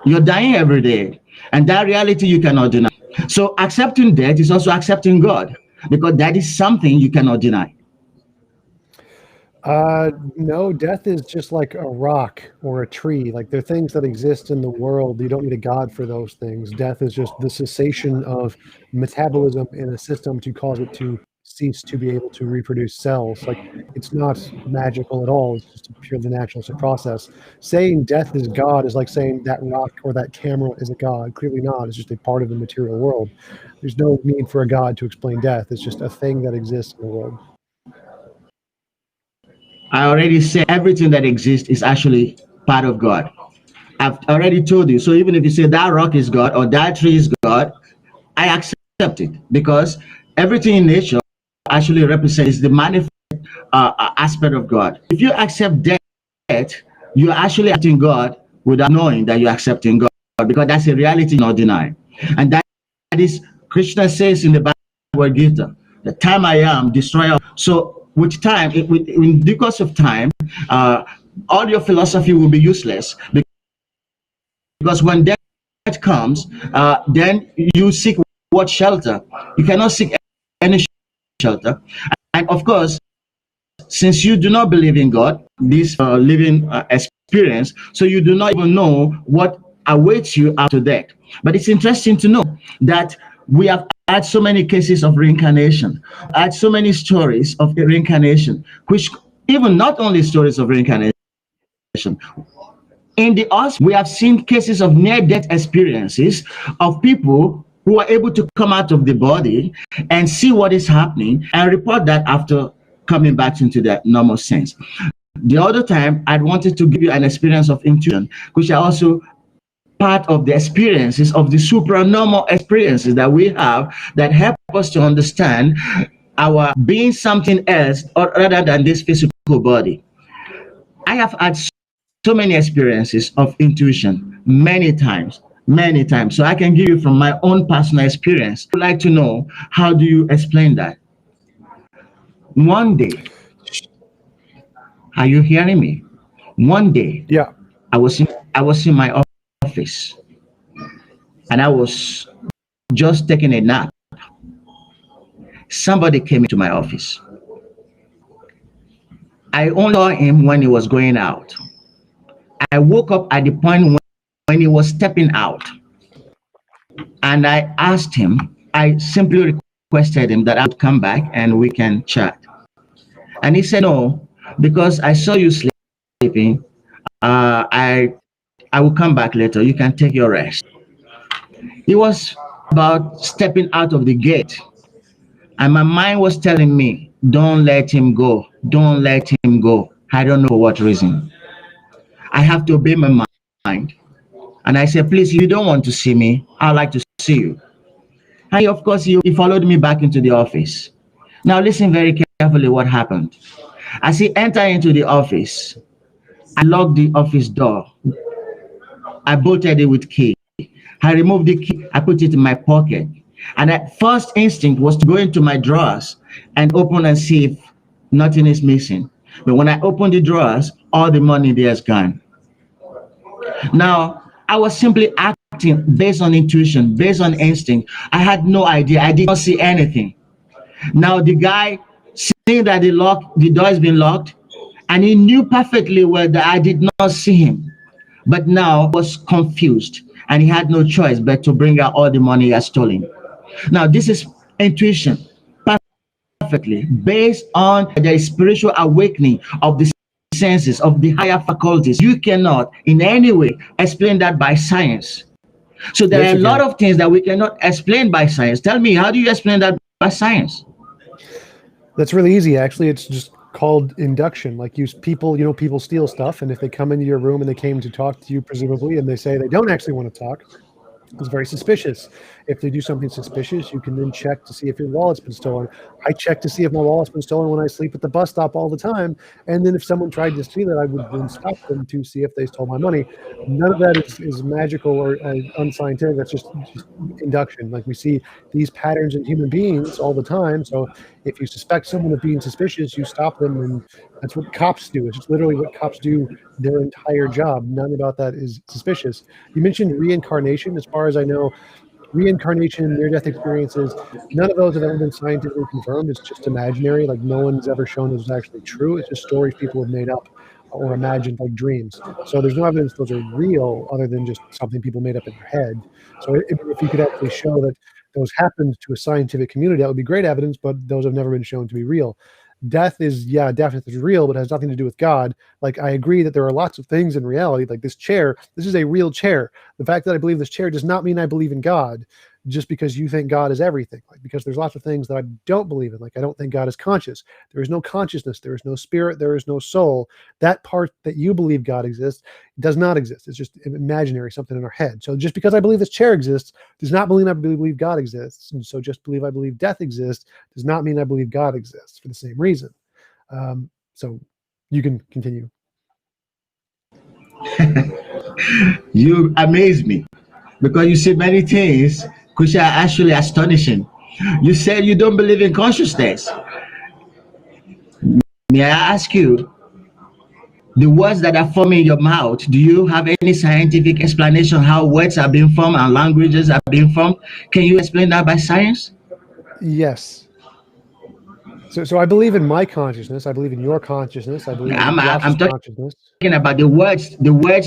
You're dying every day, and that reality you cannot deny. So accepting death is also accepting God, because that is something you cannot deny. No, death is just like a rock or a tree. Like they're things that exist in the world. You don't need a God for those things. Death is just the cessation of metabolism in a system to cause it to cease to be able to reproduce cells. Like it's not magical at all. It's just a purely natural process. Saying death is God is like saying that rock or that camera is a God. Clearly not. It's just a part of the material world. There's no need for a God to explain death. It's just a thing that exists in the world. I already said everything that exists is actually part of God. I've already told you. So even if you say that rock is God or that tree is God, I accept it, because everything in nature actually represents the manifest aspect of God. If you accept death, you're actually accepting God without knowing that you're accepting God, because that's a reality not denied. And that is, Krishna says in the Bhagavad Gita, the time I am, destroyer. So with time, in the course of time, all your philosophy will be useless, because when death comes, then you seek what shelter? You cannot seek any shelter. And of course, since you do not believe in God, this living experience, so you do not even know what awaits you after death. But it's interesting to know that we have had so many cases of reincarnation, had so many stories of reincarnation, which even not only stories of reincarnation. In the us, we have seen cases of near-death experiences of people who are able to come out of the body and see what is happening and report that after coming back into their normal sense. The other time, I wanted to give you an experience of intuition, which are also part of the experiences of the supranormal experiences that we have that help us to understand our being something else other than this physical body. I have had so many experiences of intuition many times. So I can give you from my own personal experience. I'd like to know, how do you explain that? One day, are you hearing me? One day, Yeah. I was in my office, and I was just taking a nap. Somebody came into my office. I only saw him when he was going out. I woke up at the point when he was stepping out, and I asked him, I simply requested him that I would come back and we can chat. And he said, no, because I saw you sleeping. I I will come back later. You can take your rest. It was about stepping out of the gate. And my mind was telling me, don't let him go. Don't let him go. I don't know for what reason. I have to obey my mind. And I said, please, if you don't want to see me, I'd like to see you. And of course, he followed me back into the office. Now, listen very carefully what happened. As he entered into the office, I locked the office door. I bolted it with key. I removed the key. I put it in my pocket. And my first instinct was to go into my drawers and open and see if nothing is missing. But when I opened the drawers, all the money there is gone. Now, I was simply acting based on intuition, based on instinct. I had no idea. I did not see anything. Now, the guy, seeing that the door has been locked, and he knew perfectly well that I did not see him. But now was confused, and he had no choice but to bring out all the money he had stolen. Now, this is intuition, perfectly based on the spiritual awakening of the senses, of the higher faculties. You cannot in any way explain that by science. So there are a lot of things that we cannot explain by science. Tell me, how do you explain that by science? That's really easy, actually. It's just called induction. Like people steal stuff, and if they come into your room and they came to talk to you, presumably, and they say they don't actually want to talk, it's very suspicious. If they do something suspicious, you can then check to see if your wallet's been stolen. I check to see if my wallet's been stolen when I sleep at the bus stop all the time. And then if someone tried to steal it, I would then stop them to see if they stole my money. None of that is magical or unscientific. That's just induction. Like we see these patterns in human beings all the time. So if you suspect someone of being suspicious, you stop them, and that's what cops do. It's just literally what cops do their entire job. None about that is suspicious. You mentioned reincarnation. As far as I know, reincarnation, near-death experiences, none of those have ever been scientifically confirmed. It's just imaginary. Like no one's ever shown this is actually true. It's just stories people have made up or imagined, like dreams. So there's no evidence those are real other than just something people made up in their head. So if you could actually show that those happened to a scientific community, that would be great evidence, but those have never been shown to be real. Death is real, but has nothing to do with God. Like I agree that there are lots of things in reality, like this chair. This is a real chair. The fact that I believe this chair does not mean I believe in God, just because you think God is everything. Like because there's lots of things that I don't believe in. Like I don't think God is conscious. There is no consciousness. There is no spirit. There is no soul. That part that you believe God exists does not exist. It's just imaginary, something in our head. So just because I believe this chair exists does not mean I believe God exists. And so just I believe death exists does not mean I believe God exists for the same reason. So you can continue. You amaze me because you say many things which are actually astonishing. You said you don't believe in consciousness. May I ask you, the words that are forming your mouth, do you have any scientific explanation how words are being formed and languages are being formed? Can you explain that by science? Yes. So I believe in my consciousness. I believe in your consciousness. I believe in Josh's consciousness. Talking about the words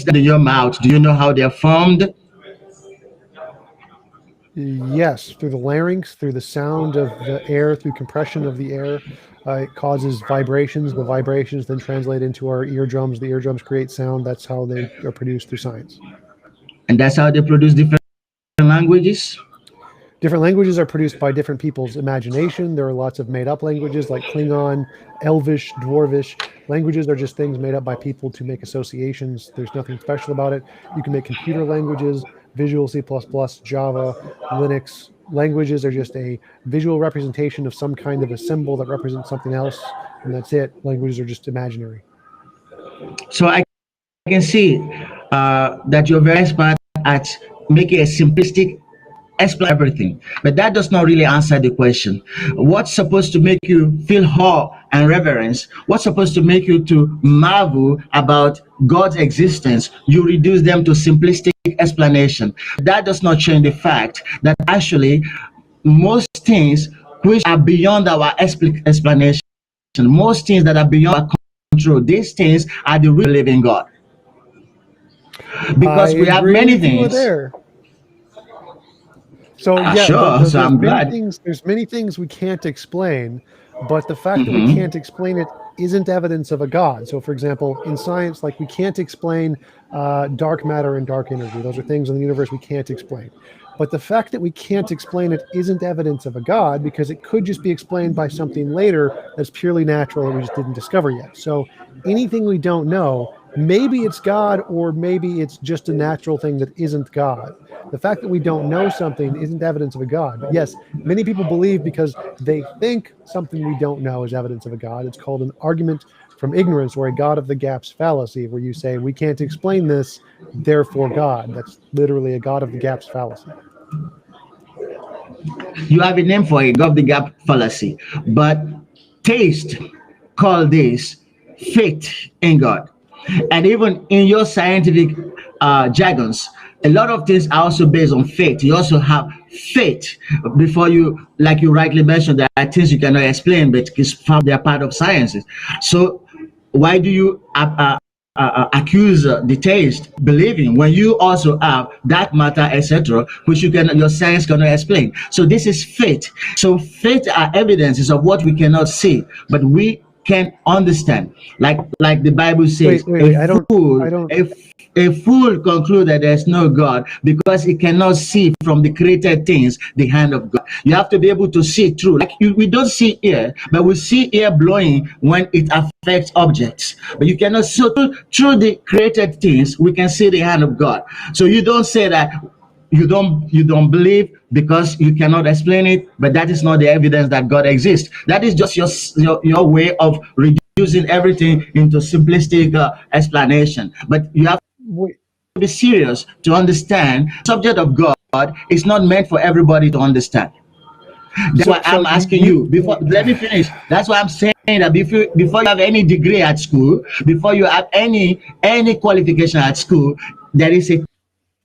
that are in your mouth. Do you know how they're formed? Yes, through the larynx, through the sound of the air, through compression of the air. It causes vibrations. The vibrations then translate into our eardrums. The eardrums create sound. That's how they are produced through science. And that's how they produce different languages? Different languages are produced by different people's imagination. There are lots of made-up languages like Klingon, Elvish, Dwarvish. Languages are just things made up by people to make associations. There's nothing special about it. You can make computer languages, Visual C++, Java, Linux. Languages are just a visual representation of some kind of a symbol that represents something else, and that's it. Languages are just imaginary. So I can see that you're very expert at making a simplistic explain everything, but that does not really answer the question. What's supposed to make you feel awe and reverence? What's supposed to make you to marvel about God's existence? You reduce them to simplistic explanation. That does not change the fact that actually most things which are beyond our explanation, most things that are beyond our control, these things are the real living God. Because we have many things. So yeah, sure. So I'm glad. There's many things we can't explain, but the fact that we can't explain it isn't evidence of a God. So, for example, in science, like we can't explain dark matter and dark energy. Those are things in the universe we can't explain. But the fact that we can't explain it isn't evidence of a God, because it could just be explained by something later that's purely natural that we just didn't discover yet. So anything we don't know, maybe it's God, or maybe it's just a natural thing that isn't God. The fact that we don't know something isn't evidence of a God. But yes, many people believe because they think something we don't know is evidence of a God. It's called an argument from ignorance, or a God of the gaps fallacy, where you say, we can't explain this, therefore God. That's literally a God of the gaps fallacy. You have a name for it, God of the gap fallacy. But taste call this faith in God. And even in your scientific jargons, a lot of things are also based on faith. You also have faith before you, like you rightly mentioned, there are things you cannot explain, but they're part of sciences. So why do you accuse the taste believing when you also have dark matter, etc., which your science cannot explain? So this is faith. So faith are evidences of what we cannot see, but we can understand. Like the Bible says, Wait, I don't. A fool concludes that there's no God because he cannot see from the created things the hand of God. You have to be able to see through. We don't see air, but we see air blowing when it affects objects. But you cannot see through the created things. We can see the hand of God. So you don't say that you don't believe because you cannot explain it, but that is not the evidence that God exists. That is just your way of reducing everything into simplistic explanation. But you have to be serious to understand the subject of God is not meant for everybody to understand. That's why I'm asking you before. Let me finish. That's why I'm saying that before you have any degree at school, before you have any qualification at school, there is a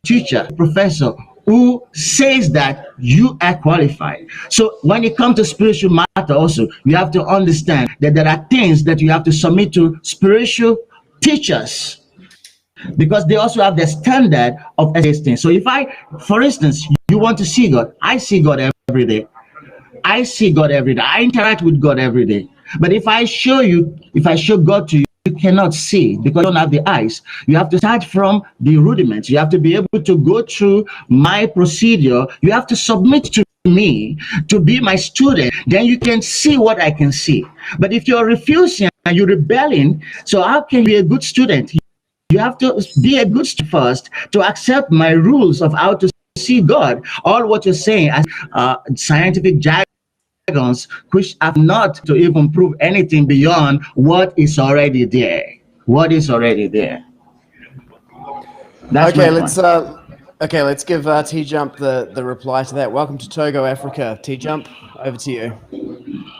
teacher, professor who says that you are qualified. So when it comes to spiritual matter also, you have to understand that there are things that you have to submit to spiritual teachers, because they also have the standard of existing. So if for instance, you want to see God, I see God every day. I see God every day. I interact with God every day. But if I show God to you, you cannot see because you don't have the eyes. You have to start from the rudiments. You have to be able to go through my procedure. You have to submit to me to be my student. Then you can see what I can see. But if you're refusing and you're rebelling, so how can you be a good student? You have to be a good student first to accept my rules of how to see God. All what you're saying as scientific jargons, which have not to even prove anything beyond what is already there. What is already there. That's let's give T Jump the reply to that. Welcome to Togo, Africa. T Jump, over to you.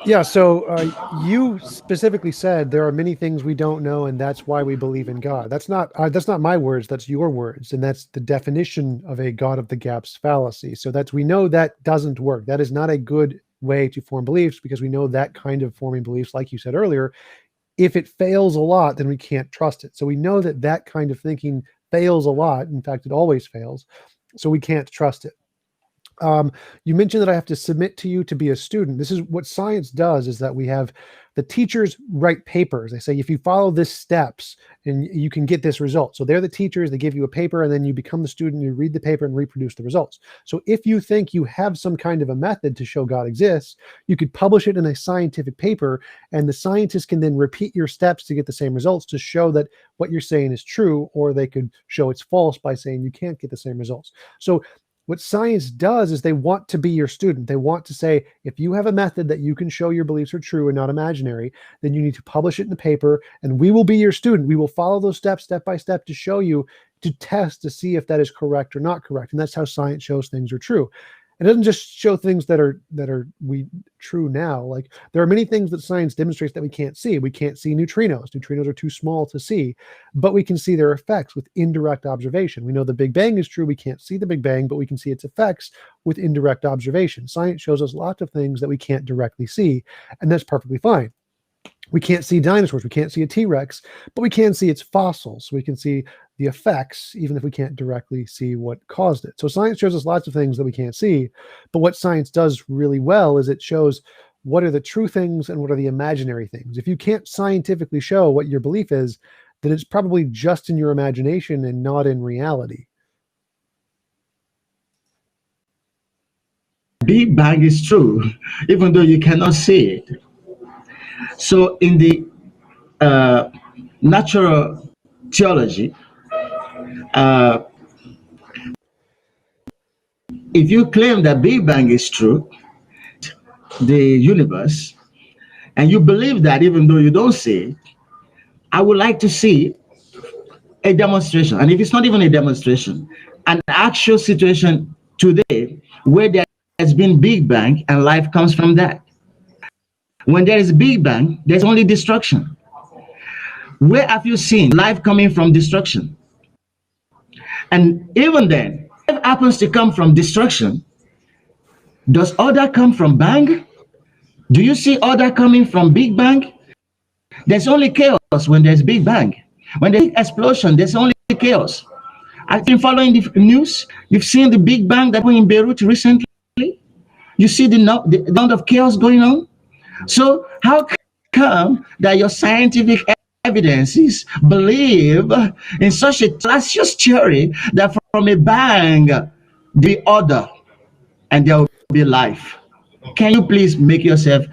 Yeah, so you specifically said there are many things we don't know, and that's why we believe in God. That's not my words. That's your words, and that's the definition of a God of the gaps fallacy. So we know that doesn't work. That is not a good way to form beliefs, because we know that kind of forming beliefs, like you said earlier, if it fails a lot, then we can't trust it. So we know that kind of thinking fails a lot. In fact, it always fails. So we can't trust it. You mentioned that I have to submit to you to be a student. This is what science does, is that we have the teachers write papers. They say, if you follow this steps, and you can get this result. So they're the teachers, they give you a paper, and then you become the student, you read the paper and reproduce the results. So if you think you have some kind of a method to show God exists, you could publish it in a scientific paper, and the scientists can then repeat your steps to get the same results, to show that what you're saying is true, or they could show it's false by saying you can't get the same results. So what science does is they want to be your student. They want to say, if you have a method that you can show your beliefs are true and not imaginary, then you need to publish it in the paper, and we will be your student. We will follow those steps step by step to show you, to test to see if that is correct or not correct. And that's how science shows things are true. It doesn't just show things that are true now. Like, there are many things that science demonstrates that we can't see. We can't see neutrinos. Neutrinos are too small to see, but we can see their effects with indirect observation. We know the Big Bang is true. We can't see the Big Bang, but we can see its effects with indirect observation. Science shows us lots of things that we can't directly see, and that's perfectly fine. We can't see dinosaurs. We can't see a T-Rex, but we can see its fossils. So we can see the effects, even if we can't directly see what caused it. So science shows us lots of things that we can't see, but what science does really well is it shows what are the true things and what are the imaginary things. If you can't scientifically show what your belief is, then it's probably just in your imagination and not in reality. Big Bang is true, even though you cannot see it. So in the natural theology, if you claim that Big Bang is true, the universe, and you believe that even though you don't see it, I would like to see a demonstration. And if it's not even a demonstration, an actual situation today where there has been Big Bang and life comes from that. When there is Big Bang, there's only destruction. Where have you seen life coming from destruction? And even then, if it happens to come from destruction, does order come from bang? Do you see order coming from Big Bang? There's only chaos when there's Big Bang. When there's explosion, there's only chaos. I've been following the news. You've seen the Big Bang that went in Beirut recently. You see the amount of chaos going on. So how come that your scientific evidences believe in such a fallacious theory that from a bang, the order and there will be life? Can you please make yourself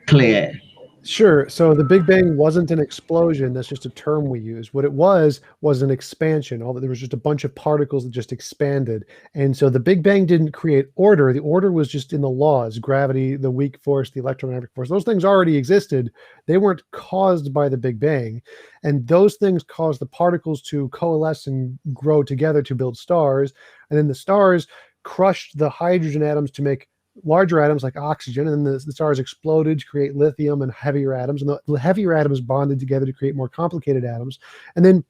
clear? Sure. So the Big Bang wasn't an explosion. That's just a term we use. What it was an expansion. There was just a bunch of particles that just expanded. And so the Big Bang didn't create order. The order was just in the laws, gravity, the weak force, the electromagnetic force. Those things already existed. They weren't caused by the Big Bang. And those things caused the particles to coalesce and grow together to build stars. And then the stars crushed the hydrogen atoms to make larger atoms like oxygen, and then the stars exploded to create lithium and heavier atoms, and the heavier atoms bonded together to create more complicated atoms. And then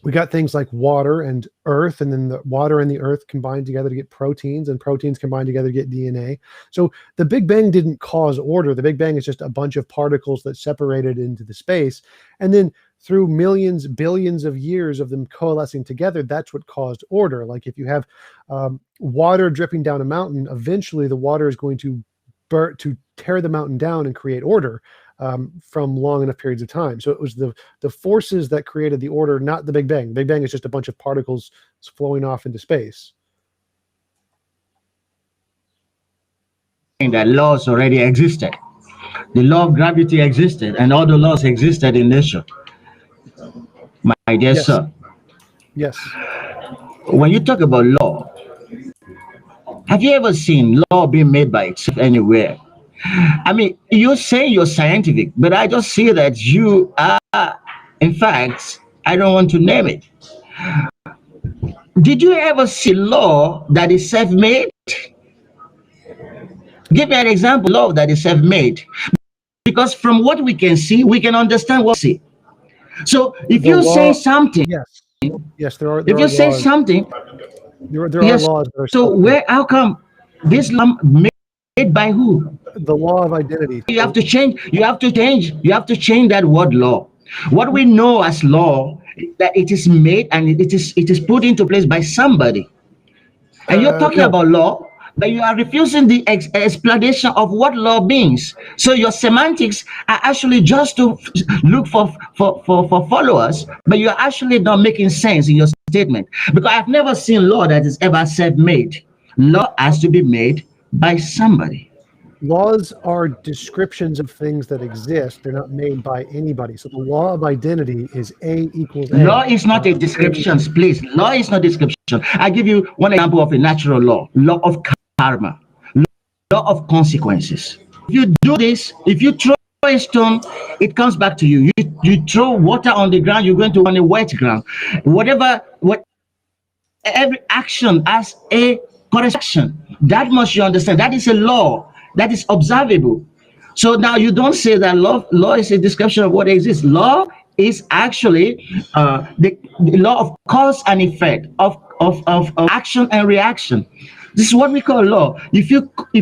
we got things like water and earth, and then the water and the earth combined together to get proteins, and proteins combined together to get DNA. So the Big Bang didn't cause order. The Big Bang is just a bunch of particles that separated into the space, and then through millions, billions of years of them coalescing together, that's what caused order. Like if you have water dripping down a mountain, eventually the water is going to tear the mountain down and create order from long enough periods of time. So it was the forces that created the order, not the Big Bang. The Big Bang is just a bunch of particles flowing off into space. That laws already existed. The law of gravity existed, and all the laws existed in nature. My dear sir. Yes. When you talk about law, have you ever seen law being made by itself anywhere? I mean, you say you're scientific, but I just see that you are, in fact, I don't want to name it. Did you ever see law that is self-made? Give me an example of law that is self-made. Because from what we can see, we can understand what we see. So if you say something, yes, there are. If you say something, there are laws. So how come this law made by who? The law of identity. You have to change. You have to change that word law. What we know as law is that it is made and it is put into place by somebody. And you're talking about law, but you are refusing the explanation of what law means. So your semantics are actually just to look for followers, but you're actually not making sense in your statement. Because I've never seen law that is ever self-made. Law has to be made by somebody. Laws are descriptions of things that exist. They're not made by anybody. So the law of identity is A equals A. Law is not a description, please. Law is not description. I give you one example of a natural law. Law of karma. Law of consequences. If you do this, if you throw a stone, it comes back to you. You throw water on the ground, you're going to on a wet ground. Every action has a correction. That much you understand. That is a law. That is observable. So now you don't say that law is a description of what exists. Law is actually the law of cause and effect, of action and reaction. This is what we call law. If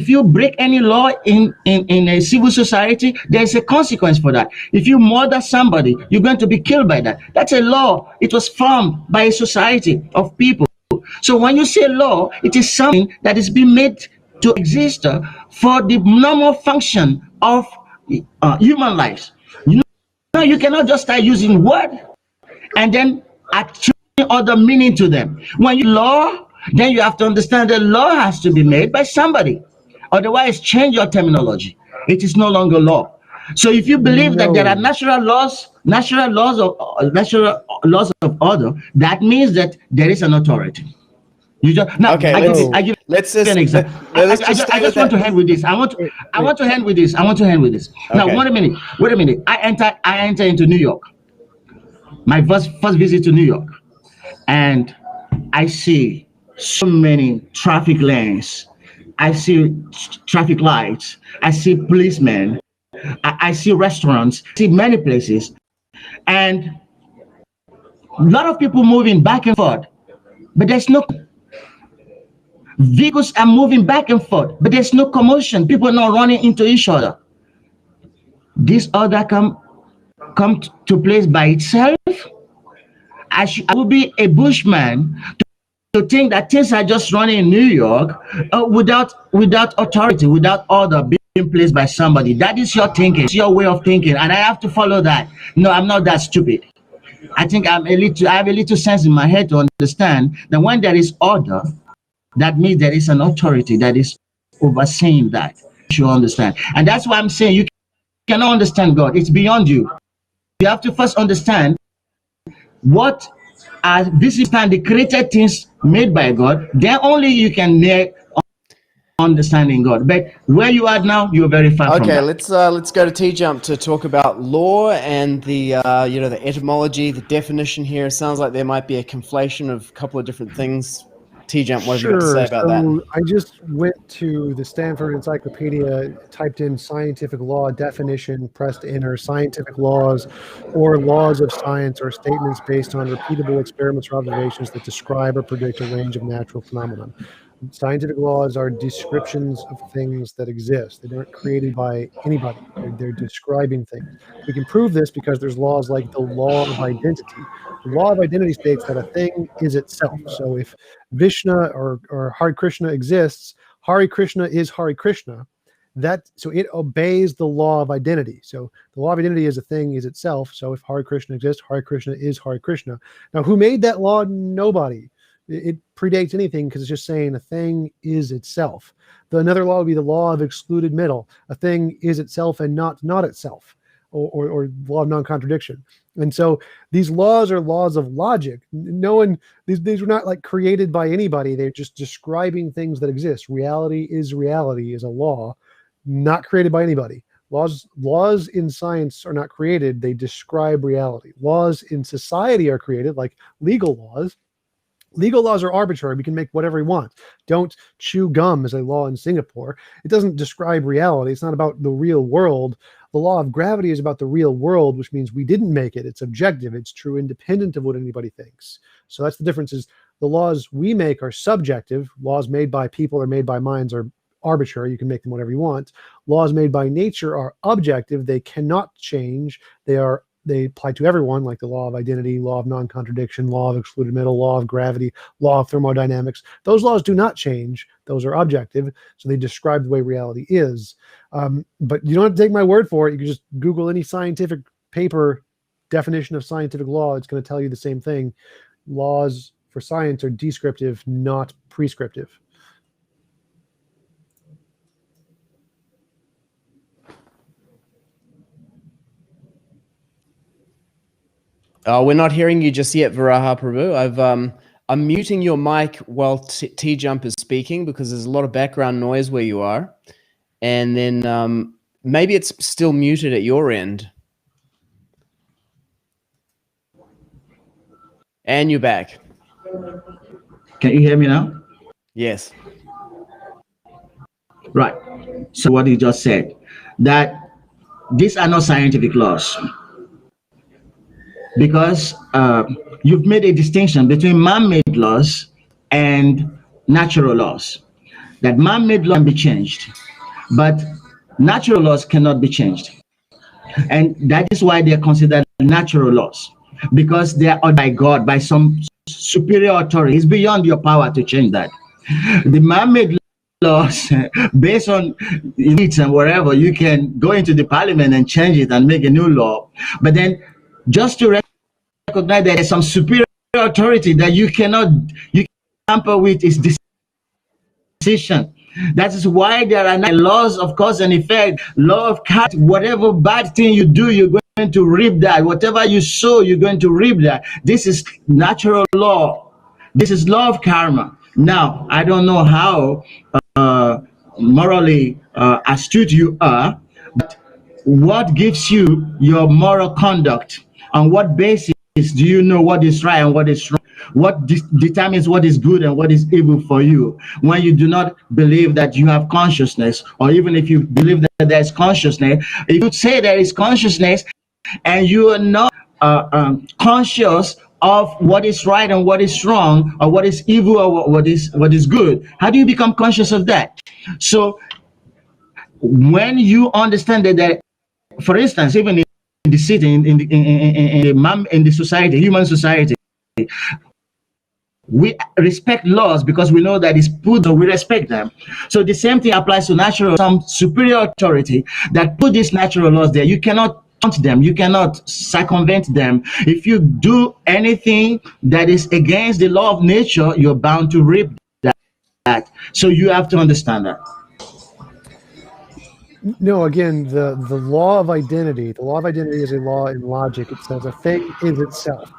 you break any law in a civil society, there's a consequence for that. If you murder somebody, you're going to be killed by that. That's a law. It was formed by a society of people. So when you say law, it is something that is being made to exist for the normal function of human lives. You cannot just start using word and then attributing other meaning to them. When you law, then you have to understand the law has to be made by somebody. Otherwise, change your terminology. It is no longer law. So if you believe that there are natural laws of order, that means that there is an authority. You just now. Okay, I give let's you just an example. let's I just stay with just want to that. end with this. I want to end with this. Now, Okay. wait a minute. I enter into New York. My first visit to New York, and I see so many traffic lanes. I see traffic lights. I see policemen. I see restaurants. I see many places, and a lot of people moving back and forth. But there's no vehicles are moving back and forth, but there's no commotion. People are not running into each other. This order come to place by itself. I will be a bushman to think that things are just running in New York without authority, without order being placed by somebody. That is your thinking. It's your way of thinking, and I have to follow that. No, I'm not that stupid. I think I have a little sense in my head to understand that when there is order, that means there is an authority that is overseeing that. You understand? And that's why I'm saying you cannot understand God. It's beyond you. You have to first understand what are the created things made by God. Then only you can understanding God. But where you are now, you're very far from that. Okay, let's go to T-Jump to talk about law and the the etymology, the definition here. It sounds like there might be a conflation of a couple of different things. T-Jump, what have you got to say about that? I just went to the Stanford Encyclopedia, typed in scientific law definition, pressed enter, scientific laws or laws of science or statements based on repeatable experiments or observations that describe or predict a range of natural phenomena. Scientific laws are descriptions of things that exist. They aren't created by anybody. They're describing things. We can prove this because there's laws like the law of identity. The law of identity states that a thing is itself. So if Vishnu or Hare Krishna exists, Hare Krishna is Hare Krishna. So it obeys the law of identity. So the law of identity is a thing is itself. So if Hare Krishna exists, Hare Krishna is Hare Krishna. Now, who made that law? Nobody. It predates anything because it's just saying a thing is itself. Another law would be the law of excluded middle. A thing is itself and not itself, or law of non-contradiction. And so these laws are laws of logic. These were not like created by anybody. They're just describing things that exist. Reality is a law, not created by anybody. Laws in science are not created. They describe reality. Laws in society are created, like legal laws. Legal laws are arbitrary. We can make whatever we want. Don't chew gum is a law in Singapore. It doesn't describe reality. It's not about the real world. The law of gravity is about the real world, which means we didn't make it. It's objective. It's true independent of what anybody thinks. So that's the difference. Is the laws we make are subjective. Laws made by people or made by minds are arbitrary. You can make them whatever you want. Laws made by nature are objective. They cannot change. They apply to everyone, like the law of identity, law of non-contradiction, law of excluded middle, law of gravity, law of thermodynamics. Those laws do not change. Those are objective, so they describe the way reality is. But you don't have to take my word for it. You can just Google any scientific paper definition of scientific law. It's going to tell you the same thing. Laws for science are descriptive, not prescriptive. We're not hearing you just yet, Varaha Prabhu. I'm muting your mic while T-Jump is speaking because there's a lot of background noise where you are. And then maybe it's still muted at your end. And you're back. Can you hear me now? Yes. Right. So what you just said, that these are not scientific laws. Because you've made a distinction between man-made laws and natural laws. That man-made law can be changed, but natural laws cannot be changed. And that is why they're considered natural laws, because they are ordered by God, by some superior authority. It's beyond your power to change that. The man-made laws based on needs and whatever. You can go into the parliament and change it and make a new law. But then just to recognize that there's some superior authority that you cannot tamper with is decision. That is why there are laws of cause and effect, law of karma. Whatever bad thing you do, you're going to reap that. Whatever you sow, you're going to reap that. This is natural law. This is law of karma. Now, I don't know how morally astute you are, but what gives you your moral conduct? On what basis do you know what is right and what is wrong? What determines what is good and what is evil for you? When you do not believe that you have consciousness, or even if you believe that there is consciousness, if you say there is consciousness and you are not conscious of what is right and what is wrong, or what is evil or what is good, how do you become conscious of that? So when you understand that, for instance, even in the city, in the society, human society, we respect laws because we know that it's put, so we respect them. So the same thing applies to natural, some superior authority that put these natural laws there. You cannot taunt them, you cannot circumvent them. If you do anything that is against the law of nature, you're bound to reap that. So you have to understand that. No, again, the law of identity. The law of identity is a law in logic. It says a thing is itself.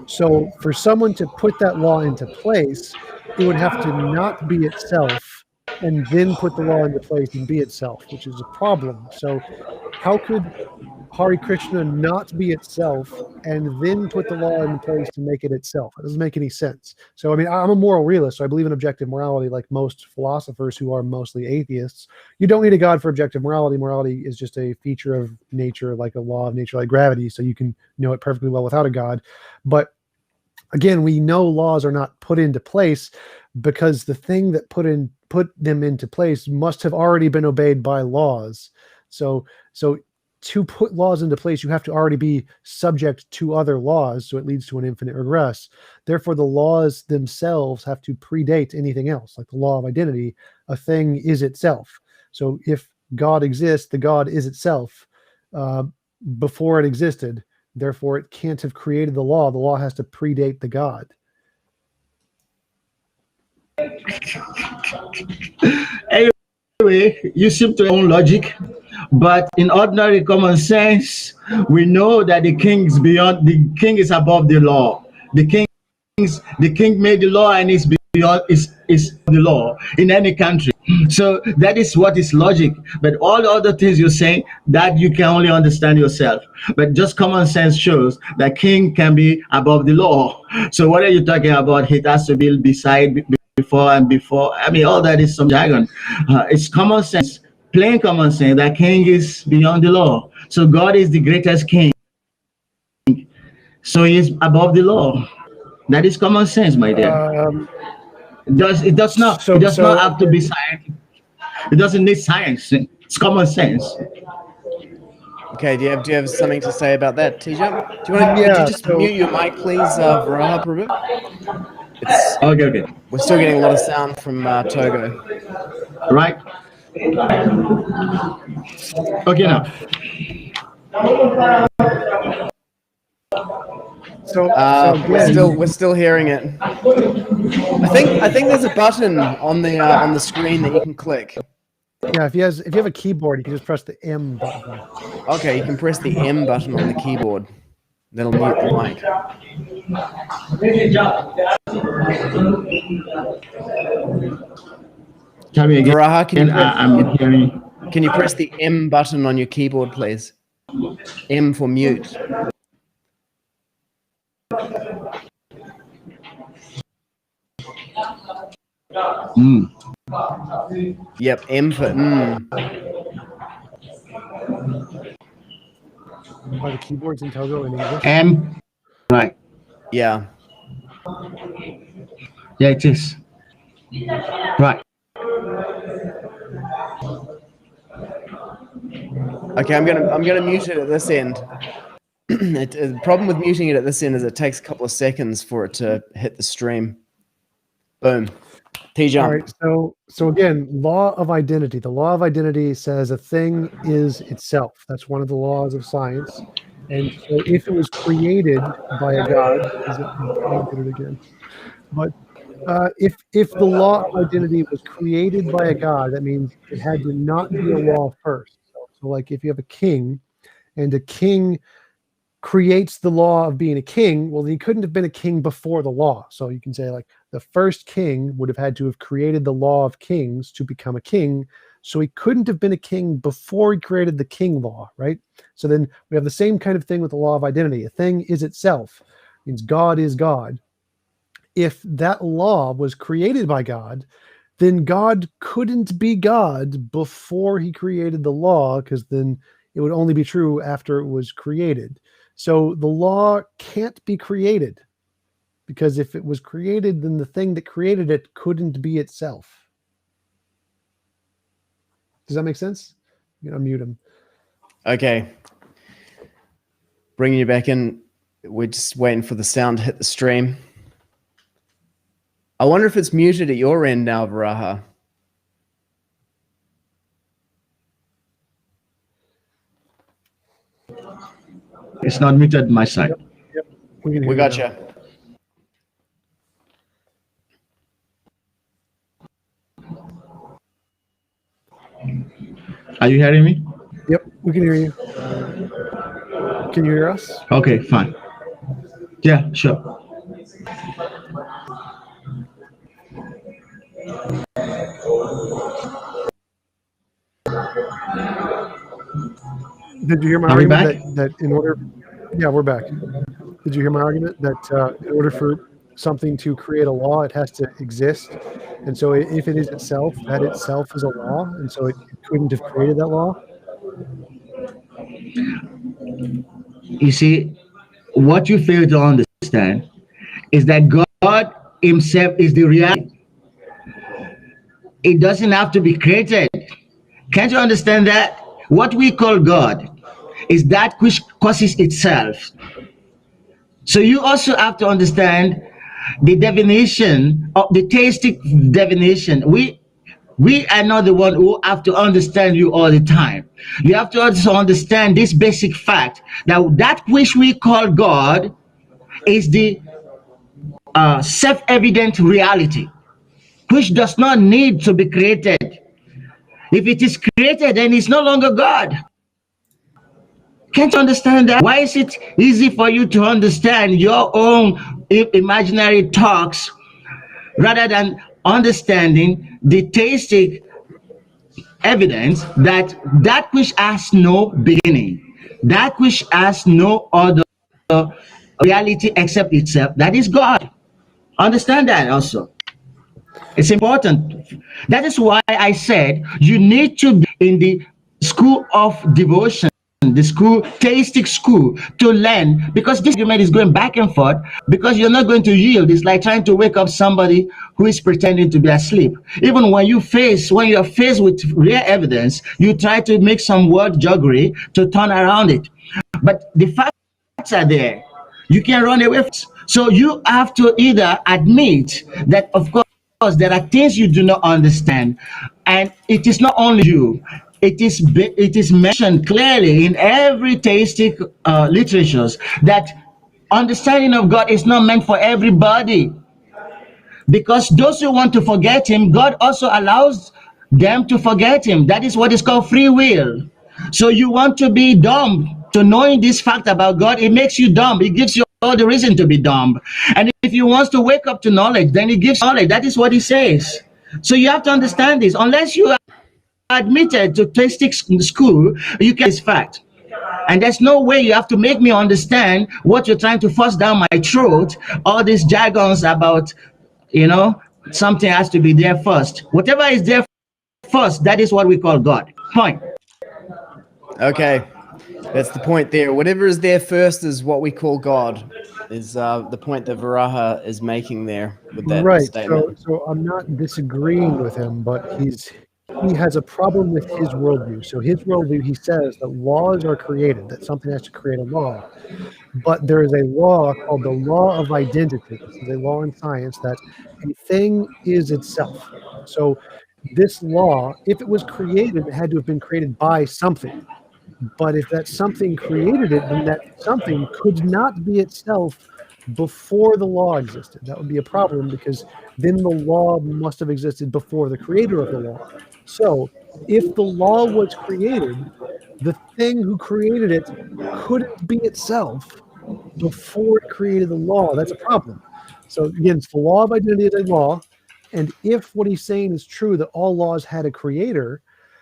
So for someone to put that law into place, it would have to not be itself and then put the law into place and be itself, which is a problem. So how could Hare Krishna not be itself and then put the law in place to make it itself? It doesn't make any sense. So, I mean, I'm a moral realist, so I believe in objective morality like most philosophers who are mostly atheists. You don't need a God for objective morality. Morality is just a feature of nature, like a law of nature, like gravity, so you can know it perfectly well without a God. But again, we know laws are not put into place because the thing that put them into place must have already been obeyed by laws. So to put laws into place, you have to already be subject to other laws, so it leads to an infinite regress. Therefore, the laws themselves have to predate anything else, like the law of identity. A thing is itself. So if God exists, the God is itself before it existed. Therefore, it can't have created the law. The law has to predate the God. Anyway, you seem to have your own logic, but in ordinary common sense, we know that the king is above the law. The king made the law and is beyond is the law in any country. So that is what is logic. But all the other things you're saying, that you can only understand yourself. But just common sense shows that king can be above the law. So what are you talking about? It has to be beside, before, and before. I mean, all that is some jargon. It's common sense, plain common sense, that king is beyond the law. So God is the greatest king. So he is above the law. That is common sense, my dear. It does not have to be science. It doesn't need science. It's common sense. Okay, do you have something to say about that, TJ? Could you just mute your mic, please, Varaha Prabhu? Okay. We're still getting a lot of sound from Togo. Right. Okay, now. We're still hearing it. I think there's a button on the screen that you can click. Yeah, if you have a keyboard, you can just press the M button. Okay, you can press the M button on the keyboard. That'll mute the mic. Tell me again. Varaha, can you press the M button on your keyboard, please? M for mute. Yep, M for Are the keyboards in Togo in English? M. Right. Yeah. Yeah, it is. Right. Okay, I'm gonna mute it at this end. The problem with muting it at this end is it takes a couple of seconds for it to hit the stream. Boom. T-jump. All right. So again, law of identity. The law of identity says a thing is itself. That's one of the laws of science. And so if it was created by a god, I did it again. But if the law of identity was created by a god, that means it had to not be a law first. So like if you have a king, and a king creates the law of being a king, well, he couldn't have been a king before the law. So you can say like the first king would have had to have created the law of kings to become a king. So he couldn't have been a king before he created the king law, right? So then we have the same kind of thing with the law of identity. A thing is itself, means God is God. If that law was created by God, then God couldn't be God before he created the law, because then it would only be true after it was created. So the law can't be created, because if it was created, then the thing that created it couldn't be itself. Does that make sense? I'm going to mute him. Okay. Bringing you back in. We're just waiting for the sound to hit the stream. I wonder if it's muted at your end now, Varaha. It's not muted my side. Yep. We got you. Are you hearing me? Yep, we can hear you. Can you hear us? Okay, fine. Yeah, sure. Did you hear my argument that in order? Yeah, we're back. Did you hear my argument that in order for something to create a law, it has to exist, and so if it is itself, that itself is a law, and so it couldn't have created that law? You see, what you fail to understand is that God himself is the reality. It doesn't have to be created. Can't you understand that? What we call God is that which causes itself. So you also have to understand the definition of the theistic definition. We are not the one who have to understand you all the time. You have to also understand this basic fact that that which we call God is the self-evident reality, which does not need to be created. If it is created, then it's no longer God. Can't you understand that? Why is it easy for you to understand your own imaginary talks rather than understanding the theistic evidence that that which has no beginning, that which has no other reality except itself, that is God? Understand that also. It's important. That is why I said you need to be in the school of devotion, the school, theistic school, to learn, because this argument is going back and forth, because you're not going to yield. It's like trying to wake up somebody who is pretending to be asleep. Even when you're faced with real evidence, you try to make some word juggery to turn around it. But the facts are there. You can't run away from it. So you have to either admit that, of course, there are things you do not understand, and it is not only you. It is mentioned clearly in every theistic literatures that understanding of God is not meant for everybody, because those who want to forget him, God also allows them to forget him. That is what is called free will. So you want to be dumb to knowing this fact about God, it makes you dumb. It gives you all the reason to be dumb. And if you want to wake up to knowledge, then it gives knowledge. That is what he says. So you have to understand this. Unless you are admitted to theistic school, you can this fact. And there's no way you have to make me understand what you're trying to force down my throat. All these jargons about, something has to be there first. Whatever is there first, that is what we call God. Point. Okay. That's the point there. Whatever is there first is what we call God, is the point that Varaha is making there with that statement. So I'm not disagreeing with him, but he has a problem with his worldview. So his worldview, he says that laws are created, that something has to create a law. But there is a law called the law of identity. This is a law in science that a thing is itself. So this law, if it was created, it had to have been created by something. But if that something created it, then that something could not be itself before the law existed. That would be a problem, because then the law must have existed before the creator of the law. So if the law was created, the thing who created it couldn't be itself before it created the law. That's a problem. So again, it's the law of identity is a law. And if what he's saying is true, that all laws had a creator,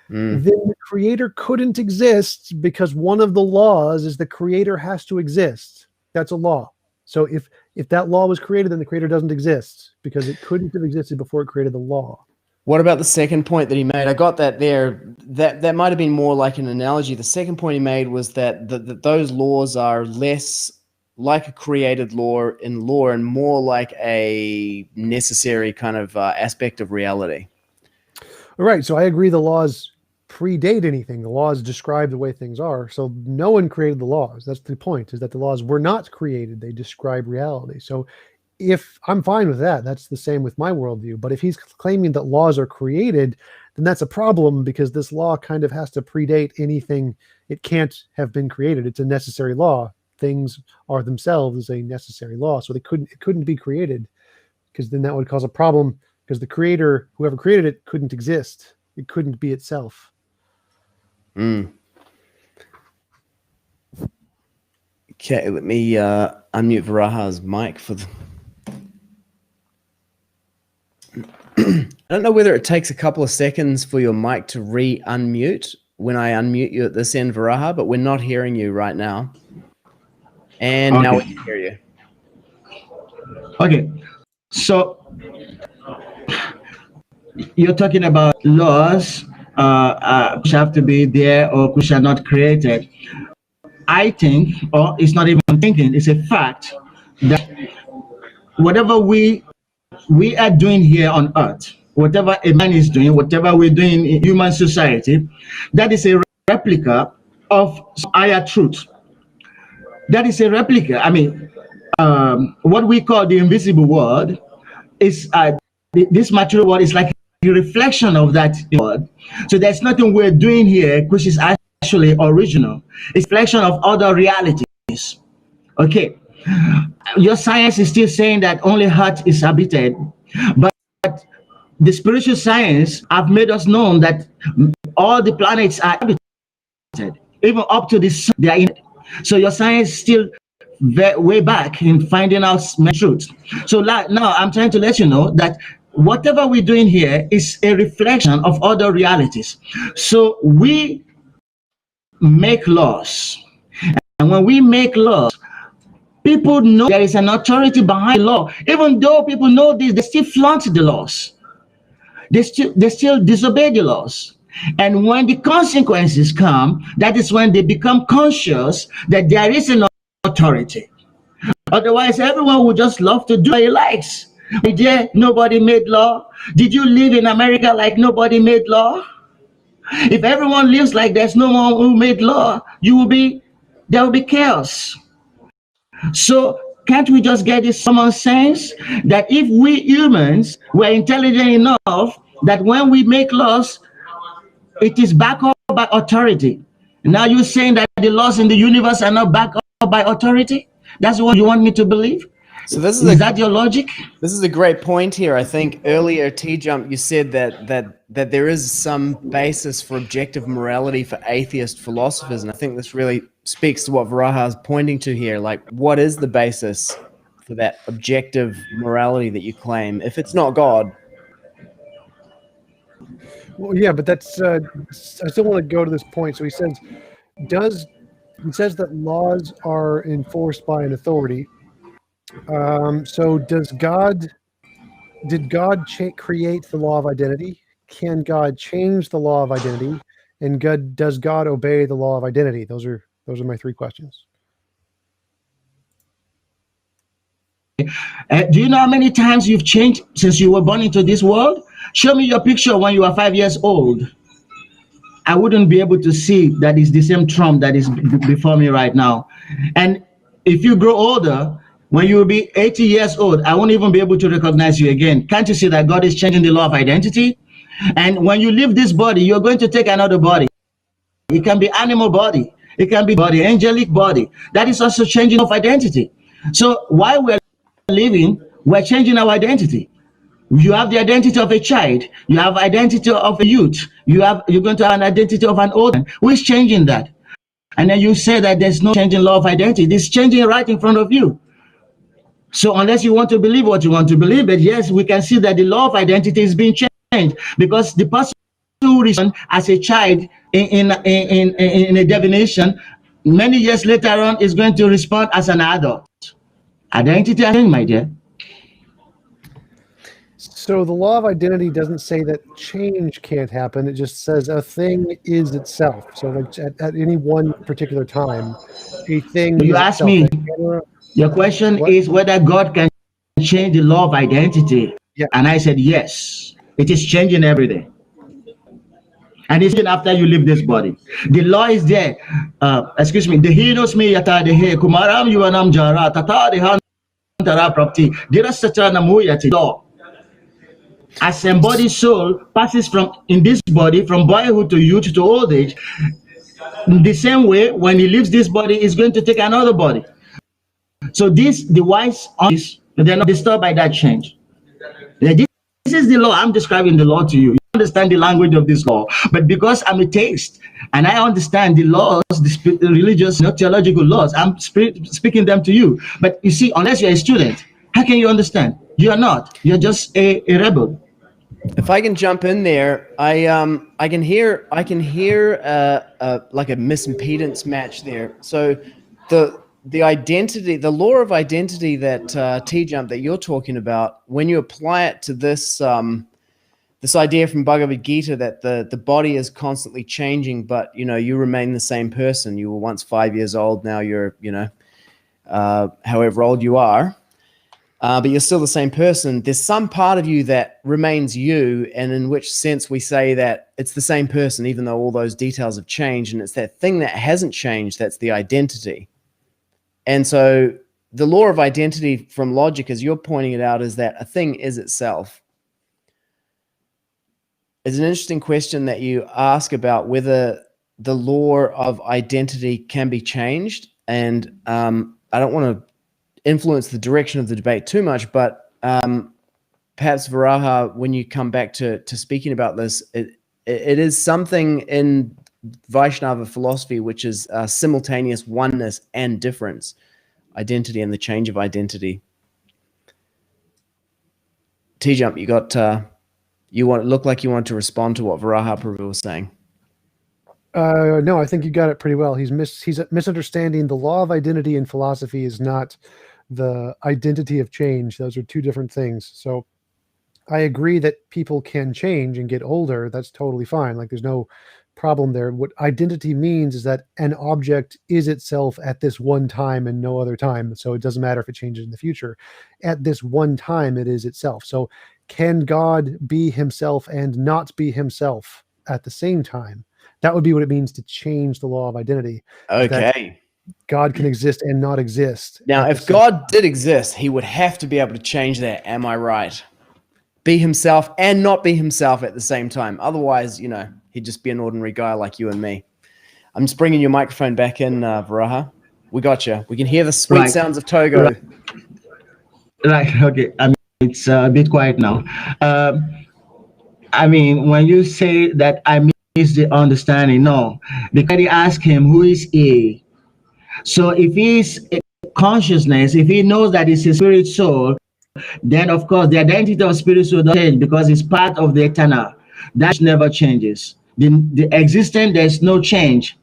then the creator couldn't exist, because one of the laws is the creator has to exist. That's a law. So if that law was created, then the creator doesn't exist, because it couldn't have existed before it created the law. What about the second point that he made? I got that there. That might have been more like an analogy. The second point he made was that those laws are less like a created law and more like a necessary kind of aspect of reality. All right. So I agree the laws predate anything. The laws describe the way things are. So no one created the laws. That's the point, is that the laws were not created. They describe reality. So if I'm fine with that, that's the same with my worldview. But if he's claiming that laws are created, then that's a problem, because this law kind of has to predate anything. It can't have been created. It's a necessary law. Things are themselves a necessary law. So it couldn't be created, because then that would cause a problem, because the creator, whoever created it, couldn't exist. It couldn't be itself. Okay, let me unmute Varaha's mic for the... I don't know whether it takes a couple of seconds for your mic to re-unmute when I unmute you at this end, Varaha, but we're not hearing you right now. And now we can hear you. Okay, so you're talking about laws which have to be there or which are not created. I think, or it's not even thinking, it's a fact that whatever we are doing here on earth, whatever a man is doing, whatever we're doing in human society, that is a replica of higher truth. That is a replica. I mean, what we call the invisible world is this material world is like a reflection of that world. So there's nothing we're doing here which is actually original. It's a reflection of other realities. Okay, your science is still saying that only earth is habited, but the spiritual science have made us known that all the planets are habited, even up to the sun. They are in. So your science still way back in finding out truth. So now I'm trying to let you know that whatever we're doing here is a reflection of other realities. So we make laws, and when we make laws, people know there is an authority behind the law. Even though people know this, they still flaunt the laws. They still disobey the laws. And when the consequences come, that is when they become conscious that there is an authority. Otherwise, everyone would just love to do what he likes. There, nobody made law. Did you live in America like nobody made law? If everyone lives like there's no one who made law, there will be chaos. So can't we just get this common sense that if we humans were intelligent enough that when we make laws, it is backed up by authority? Now you're saying that the laws in the universe are not backed up by authority? That's what you want me to believe? So is that your logic? This is a great point here. I think earlier, T-Jump, you said that there is some basis for objective morality for atheist philosophers, and I think this really speaks to what Varaha is pointing to here. Like, what is the basis for that objective morality that you claim, if it's not God? Well, yeah, but that's I still want to go to this point. So he says that laws are enforced by an authority. So did God create the law of identity? Can God change the law of identity? And does God obey the law of identity? Those are my three questions. Do you know how many times you've changed since you were born into this world? Show me your picture when you are 5 years old. I wouldn't be able to see that it's the same Trump that is before me right now. And if you grow older, when you will be 80 years old, I won't even be able to recognize you again. Can't you see that God is changing the law of identity? And when you leave this body, you're going to take another body. It can be animal body. It can be body, angelic body. That is also changing of identity. So while we're living, we're changing our identity. You have the identity of a child. You have identity of a youth. You're going to have an identity of an old man. Who is changing that? And then you say that there's no changing law of identity. It's changing right in front of you. So unless you want to believe what you want to believe, but yes, we can see that the law of identity is being changed, because the person who responded as a child in a divination, many years later on is going to respond as an adult. Identity has changed, my dear. So the law of identity doesn't say that change can't happen. It just says a thing is itself. So like at any one particular time, a thing You is ask itself. me, your question is whether God can change the law of identity. Yeah. And I said, yes, it is changing every day. And it's changing after you leave this body. The law is there. Excuse me. The hinos me yata de he kumaram yuanam jara tata de han tara prapti dirasatra namuyati law. As embodied soul passes from in this body from boyhood to youth to old age, in the same way, when he leaves this body, he's going to take another body. So the wise, they're not disturbed by that change. This is the law. I'm describing the law to you. You understand the language of this law. But because I'm a atheist and I understand the laws, the religious, not theological laws, I'm speaking them to you. But you see, unless you're a student, how can you understand? You are not. You're just a rebel. If I can jump in there, I can hear like a misimpedance match there. So the identity, the law of identity that T-Jump that you're talking about, when you apply it to this this idea from Bhagavad Gita that the body is constantly changing, but you remain the same person. You were once 5 years old, now you're however old you are. But you're still the same person. There's some part of you that remains you, and in which sense we say that it's the same person, even though all those details have changed, and it's that thing that hasn't changed that's the identity. And so the law of identity from logic, as you're pointing it out, is that a thing is itself. It's an interesting question that you ask about whether the law of identity can be changed, and I don't want to influence the direction of the debate too much, but perhaps Varaha, when you come back to speaking about this, it is something in Vaishnava philosophy which is simultaneous oneness and difference, identity and the change of identity. T-Jump, you look like you want to respond to what Varaha Prabhu was saying. No, I think you got it pretty well. He's misunderstanding. The law of identity in philosophy is not the identity of change. Those are two different things. So I agree that people can change and get older. That's totally fine. Like there's no problem there. What identity means is that an object is itself at this one time and no other time. So it doesn't matter if it changes in the future. At this one time, it is itself. So can God be himself and not be himself at the same time? That would be what it means to change the law of identity. Okay. God can exist and not exist. Now, if God did exist, he would have to be able to change that. Am I right? Be himself and not be himself at the same time. Otherwise, he'd just be an ordinary guy like you and me. I'm just bringing your microphone back in, Varaha. We got you. We can hear the sweet sounds of Togo. Right. Okay. It's a bit quiet now. When you say that I miss the understanding, no. Because he asked him, who is he? So if he's a consciousness, if he knows that it's a spirit soul, then of course the identity of spirit soul doesn't change because it's part of the eternal. That never changes. The existence, there's no change.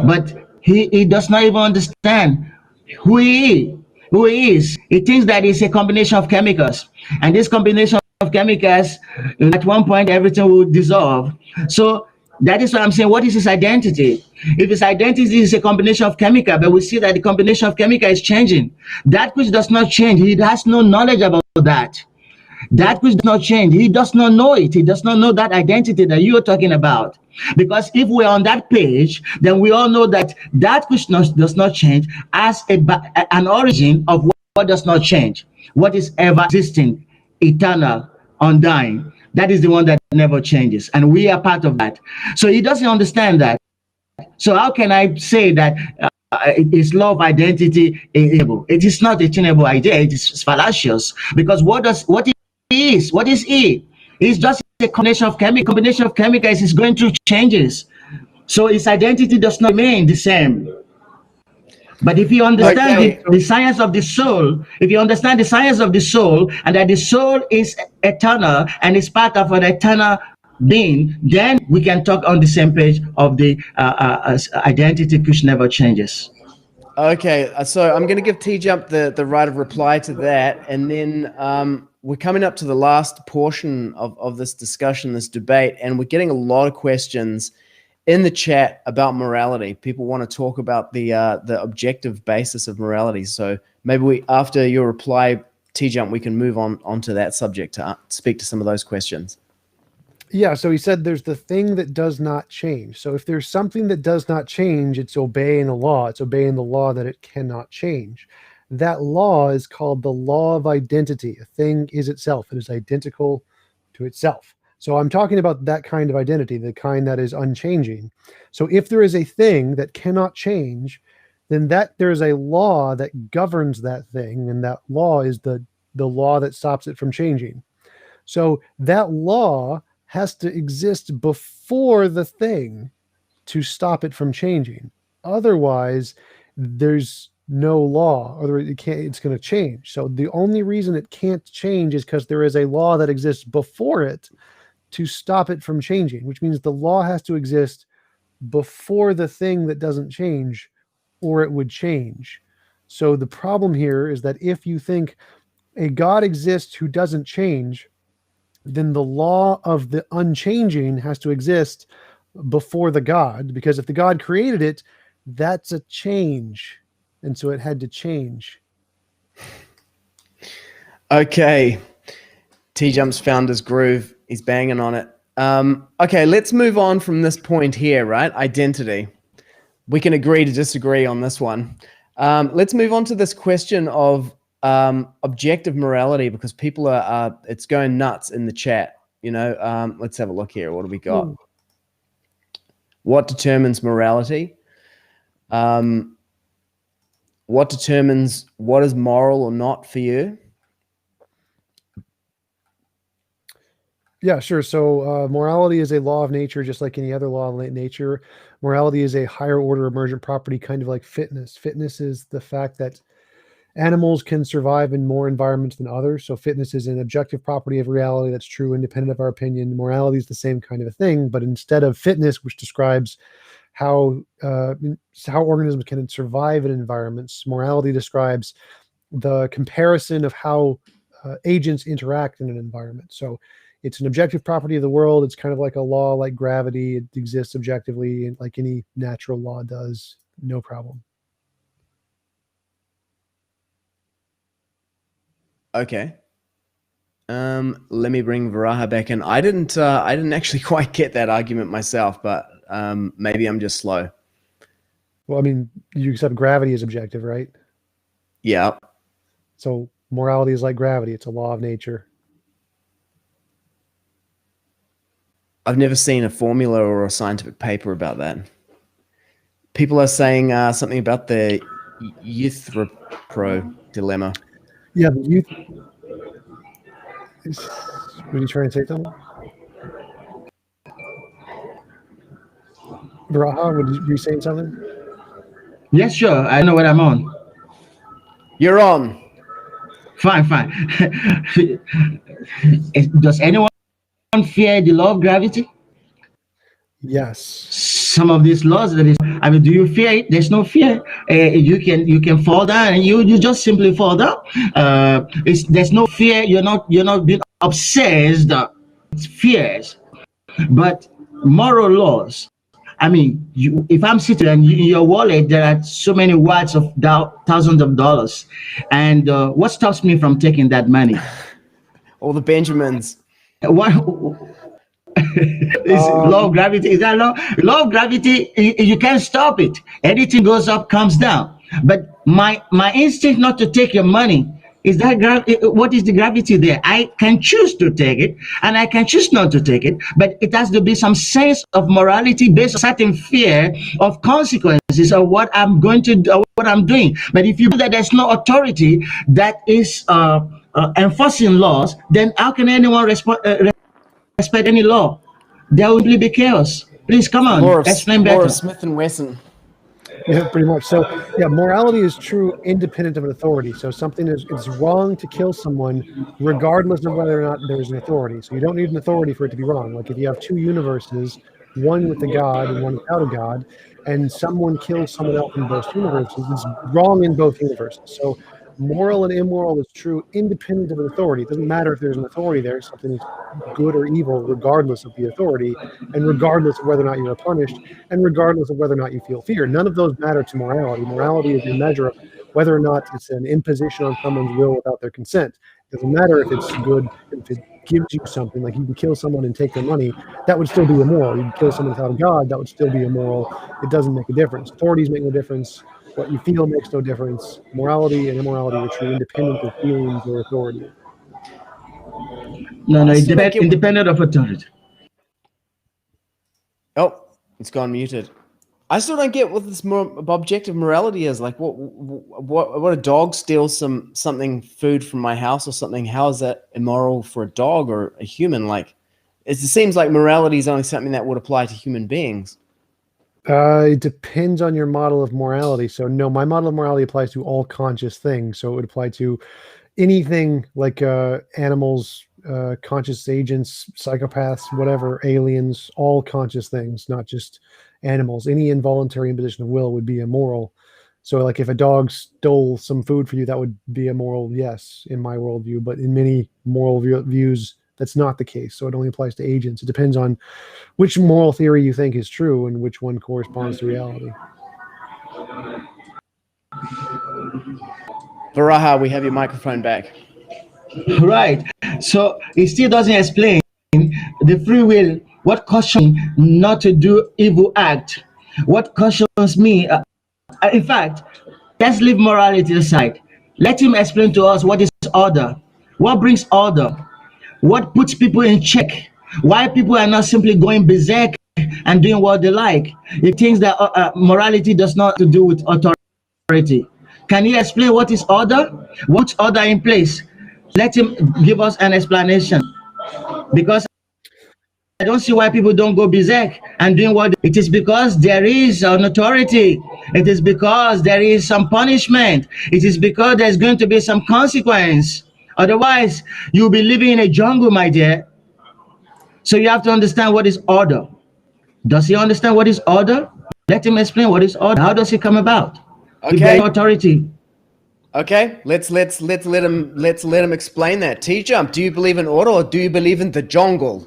But he does not even understand who he is. He thinks that it's a combination of chemicals. And this combination of chemicals, at one point, everything will dissolve. So that is why I'm saying, what is his identity? If his identity is a combination of chemical, but we see that the combination of chemical is changing. That which does not change, he has no knowledge about that. That which does not change, he does not know it. He does not know that identity that you're talking about. Because if we're on that page, then we all know that that which does not change has an origin of what does not change, what is ever existing, eternal, undying. That is the one that never changes, and we are part of that. So he doesn't understand that. So how can I say that his law of identity is able? It is not a attainable idea. It is fallacious, because what is he? It's just a combination of chemicals is going through changes. So his identity does not remain the same. But if you understand the science of the soul, if you understand the science of the soul, and that the soul is eternal and is part of an eternal being, then we can talk on the same page of the identity which never changes. Okay, so I'm going to give T-Jump the right of reply to that, and then we're coming up to the last portion of this discussion, this debate, and we're getting a lot of questions in the chat about morality. People want to talk about the objective basis of morality. So maybe after your reply, T-Jump, we can move on to that subject to speak to some of those questions. Yeah, so he said there's the thing that does not change. So if there's something that does not change, it's obeying a law. It's obeying the law that it cannot change. That law is called the law of identity. A thing is itself. It is identical to itself. So I'm talking about that kind of identity, the kind that is unchanging. So if there is a thing that cannot change, then there is a law that governs that thing, and that law is the law that stops it from changing. So that law has to exist before the thing to stop it from changing. Otherwise, there's no law, or it's going to change. So the only reason it can't change is because there is a law that exists before it to stop it from changing, which means the law has to exist before the thing that doesn't change, or it would change. So the problem here is that if you think a God exists who doesn't change, then the law of the unchanging has to exist before the God, because if the God created it, that's a change. And so it had to change. Okay. T-Jump's found his groove. He's banging on it. Okay, let's move on from this point here, right? Identity. We can agree to disagree on this one. Let's move on to this question of objective morality, because people are it's going nuts in the chat. Let's have a look here. What do we got? What determines morality? What determines what is moral or not for you? Yeah, sure. So morality is a law of nature, just like any other law of nature. Morality is a higher order emergent property, kind of like fitness. Fitness is the fact that animals can survive in more environments than others. So fitness is an objective property of reality that's true, independent of our opinion. Morality is the same kind of a thing, but instead of fitness, which describes how organisms can survive in environments, morality describes the comparison of how agents interact in an environment. So it's an objective property of the world. It's kind of like a law, like gravity. It exists objectively, like any natural law does. No problem. Okay. Let me bring Varaha back in. I didn't actually quite get that argument myself, but maybe I'm just slow. Well, I mean, you accept gravity as objective, right? Yeah. So morality is like gravity. It's a law of nature. I've never seen a formula or a scientific paper about that. People are saying something about the Euthyphro Dilemma. Yeah, the youth. Were you trying to say something? Varaha, were you saying something? Yes, sure. I know what I'm on. You're on. Fine. Does anyone fear the law of gravity? Yes. Some of these laws do you fear it? There's no fear. You can fall down, and you just simply fall down. There's no fear. You're not being obsessed with fears. But moral laws, I mean, if I'm sitting and in your wallet, there are so many watts of thousands of dollars, and what stops me from taking that money? All the Benjamins. What? Is law of gravity? Is that law? Law of gravity, you can't stop it. Anything goes up, comes down. But my instinct not to take your money is that what is the gravity there? I can choose to take it, and I can choose not to take it. But it has to be some sense of morality based on certain fear of consequences of what I'm going to do, what I'm doing. But if you know that there's no authority that is enforcing laws, then how can anyone respect any law? There will be chaos. Please come on, explain better. Laura Smith and Wesson. Yeah, pretty much. So, yeah, morality is true independent of an authority. So something it's wrong to kill someone regardless of whether or not there's an authority. So you don't need an authority for it to be wrong. Like if you have two universes, one with a god and one without a god, and someone kills someone else in both universes, it's wrong in both universes. So moral and immoral is true independent of an authority. It doesn't matter if there's an authority there. Something is good or evil regardless of the authority, and regardless of whether or not you are punished, and regardless of whether or not you feel fear. None of those matter to morality. Morality is a measure of whether or not it's an imposition on someone's will without their consent. It doesn't matter if it's good, if it gives you something, like you can kill someone and take their money, that would still be immoral. You can kill someone without a god, that would still be immoral. It doesn't make a difference. Authorities make no difference. What you feel makes no difference. Morality and immorality are true independent of feelings or authority. No, independent of authority. Oh, it's gone muted. I still don't get what this objective morality is. Like, what a dog steals something food from my house or something? How is that immoral for a dog or a human? Like, it seems like morality is only something that would apply to human beings. It depends on your model of morality. So no, my model of morality applies to all conscious things. So it would apply to anything like animals, conscious agents, psychopaths, whatever, aliens, all conscious things, not just animals. Any involuntary imposition of will would be immoral. So like if a dog stole some food for you, that would be immoral, yes, in my worldview. But in many moral views, that's not the case. So it only applies to agents. It depends on which moral theory you think is true and which one corresponds to reality. Varaha, we have your microphone back. Right. So it still doesn't explain the free will. What cautions not to do evil act? What cautions me? In fact, let's leave morality aside. Let him explain to us what is order. What brings order? What puts people in check? Why people are not simply going berserk and doing what they like? It thinks that morality does not to do with authority. Can you explain what is order? What's order in place? Let him give us an explanation. Because I don't see why people don't go berserk and doing what it is, because there is an authority. It is because there is some punishment. It is because there's going to be some consequence. Otherwise, you'll be living in a jungle, my dear. So you have to understand what is order. Does he understand what is order? Let him explain what is order. How does it come about? Okay. Authority. Okay, let's let him explain that. T-Jump, do you believe in order or do you believe in the jungle?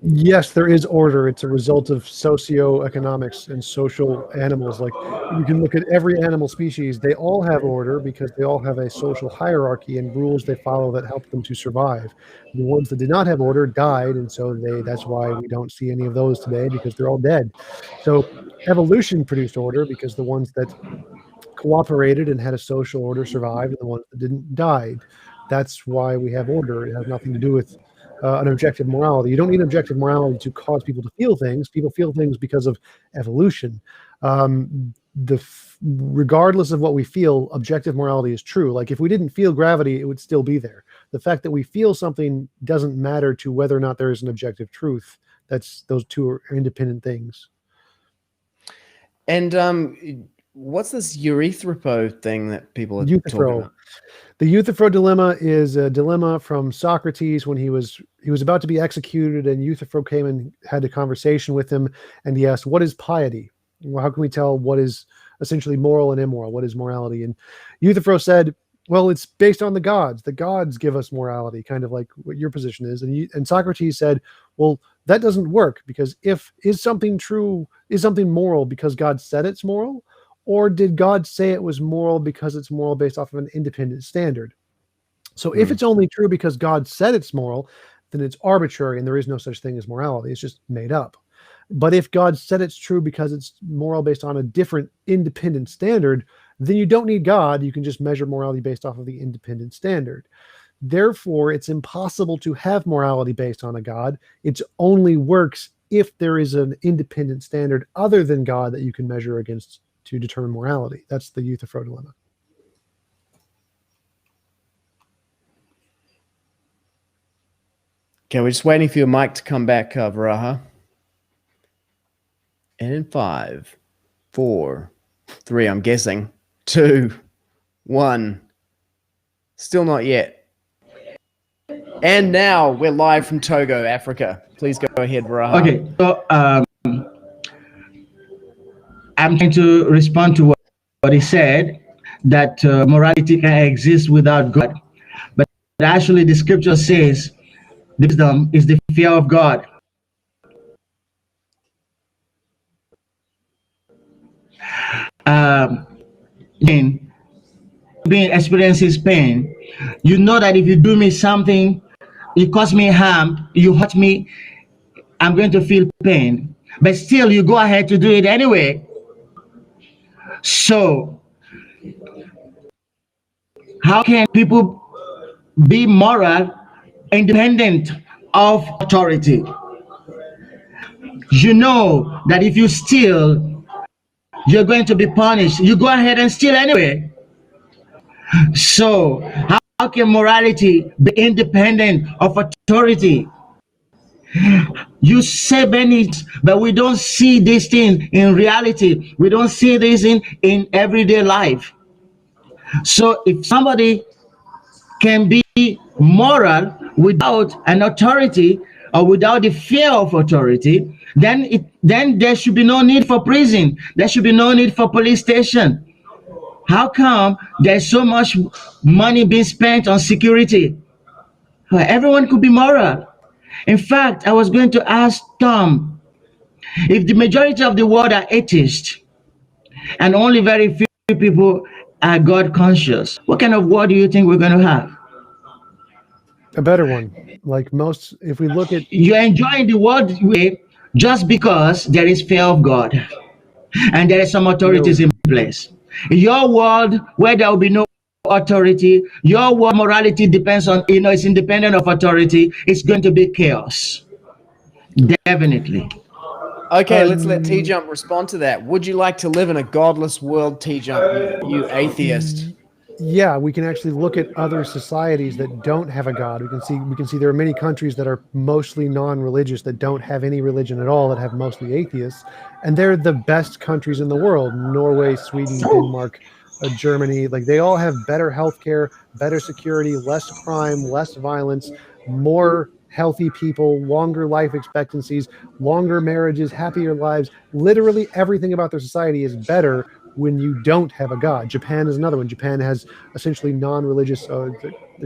Yes, there is order. It's a result of socioeconomics and social animals. Like you can look at every animal species, they all have order because they all have a social hierarchy and rules they follow that help them to survive. The ones that did not have order died, and so that's why we don't see any of those today, because they're all dead. So evolution produced order because the ones that cooperated and had a social order survived, and the ones that didn't died. That's why we have order. It has nothing to do with an objective morality. You don't need objective morality to cause people to feel things. People feel things because of evolution. Regardless of what we feel, objective morality is true. Like if we didn't feel gravity, it would still be there. The fact that we feel something doesn't matter to whether or not there is an objective truth. Those two are independent things. And what's this Euthyphro thing that people are talking about? The Euthyphro Dilemma is a dilemma from Socrates when he was about to be executed, and Euthyphro came and had a conversation with him, and he asked, what is piety? Well, how can we tell what is essentially moral and immoral? What is morality? And Euthyphro said, well, it's based on the gods. The gods give us morality, kind of like what your position is. And Socrates said, well, that doesn't work, because is something moral because God said it's moral? Or did God say it was moral because it's moral based off of an independent standard? So if it's only true because God said it's moral, then it's arbitrary and there is no such thing as morality. It's just made up. But if God said it's true because it's moral based on a different independent standard, then you don't need God. You can just measure morality based off of the independent standard. Therefore, it's impossible to have morality based on a God. It only works if there is an independent standard other than God that you can measure against to determine morality. That's the Euthyphro Dilemma. Okay, we're just waiting for your mic to come back, Varaha. And in 5, 4, 3, I'm guessing, 2, 1. Still not yet. And now we're live from Togo, Africa. Please go ahead, Varaha. Okay, so I'm going to respond to what he said, that morality can exist without God. But actually the scripture says wisdom is the fear of God. Being experiences pain, you know that if you do me something, you cause me harm, you hurt me, I'm going to feel pain, but still you go ahead to do it anyway. So how can people be moral independent of authority? You know that if you steal, you're going to be punished. You go ahead and steal anyway. So how can morality be independent of authority? You say many, but we don't see these things in reality. We don't see this in everyday life. So if somebody can be moral without an authority or without the fear of authority, then there should be no need for prison. There should be no need for police station. How come there's so much money being spent on security? Well, everyone could be moral. In fact, I was going to ask Tom, if the majority of the world are atheists and only very few people are God conscious, what kind of world do you think we're going to have? A better one. Like most, if we look at... You're enjoying the world way just because there is fear of God and there is some authorities in place. Your world where there will be no authority, your world morality depends on, it's independent of authority, it's going to be chaos. Definitely. Okay, let's let T-Jump respond to that. Would you like to live in a godless world, T-Jump, you atheist? Yeah, we can actually look at other societies that don't have a God. We can see there are many countries that are mostly non-religious, that don't have any religion at all, that have mostly atheists, and they're the best countries in the world. Norway, Sweden, Denmark, Germany, like they all have better healthcare, better security, less crime, less violence, more healthy people, longer life expectancies, longer marriages, happier lives. Literally everything about their society is better when you don't have a God. Japan is another one. Japan has essentially non-religious, they're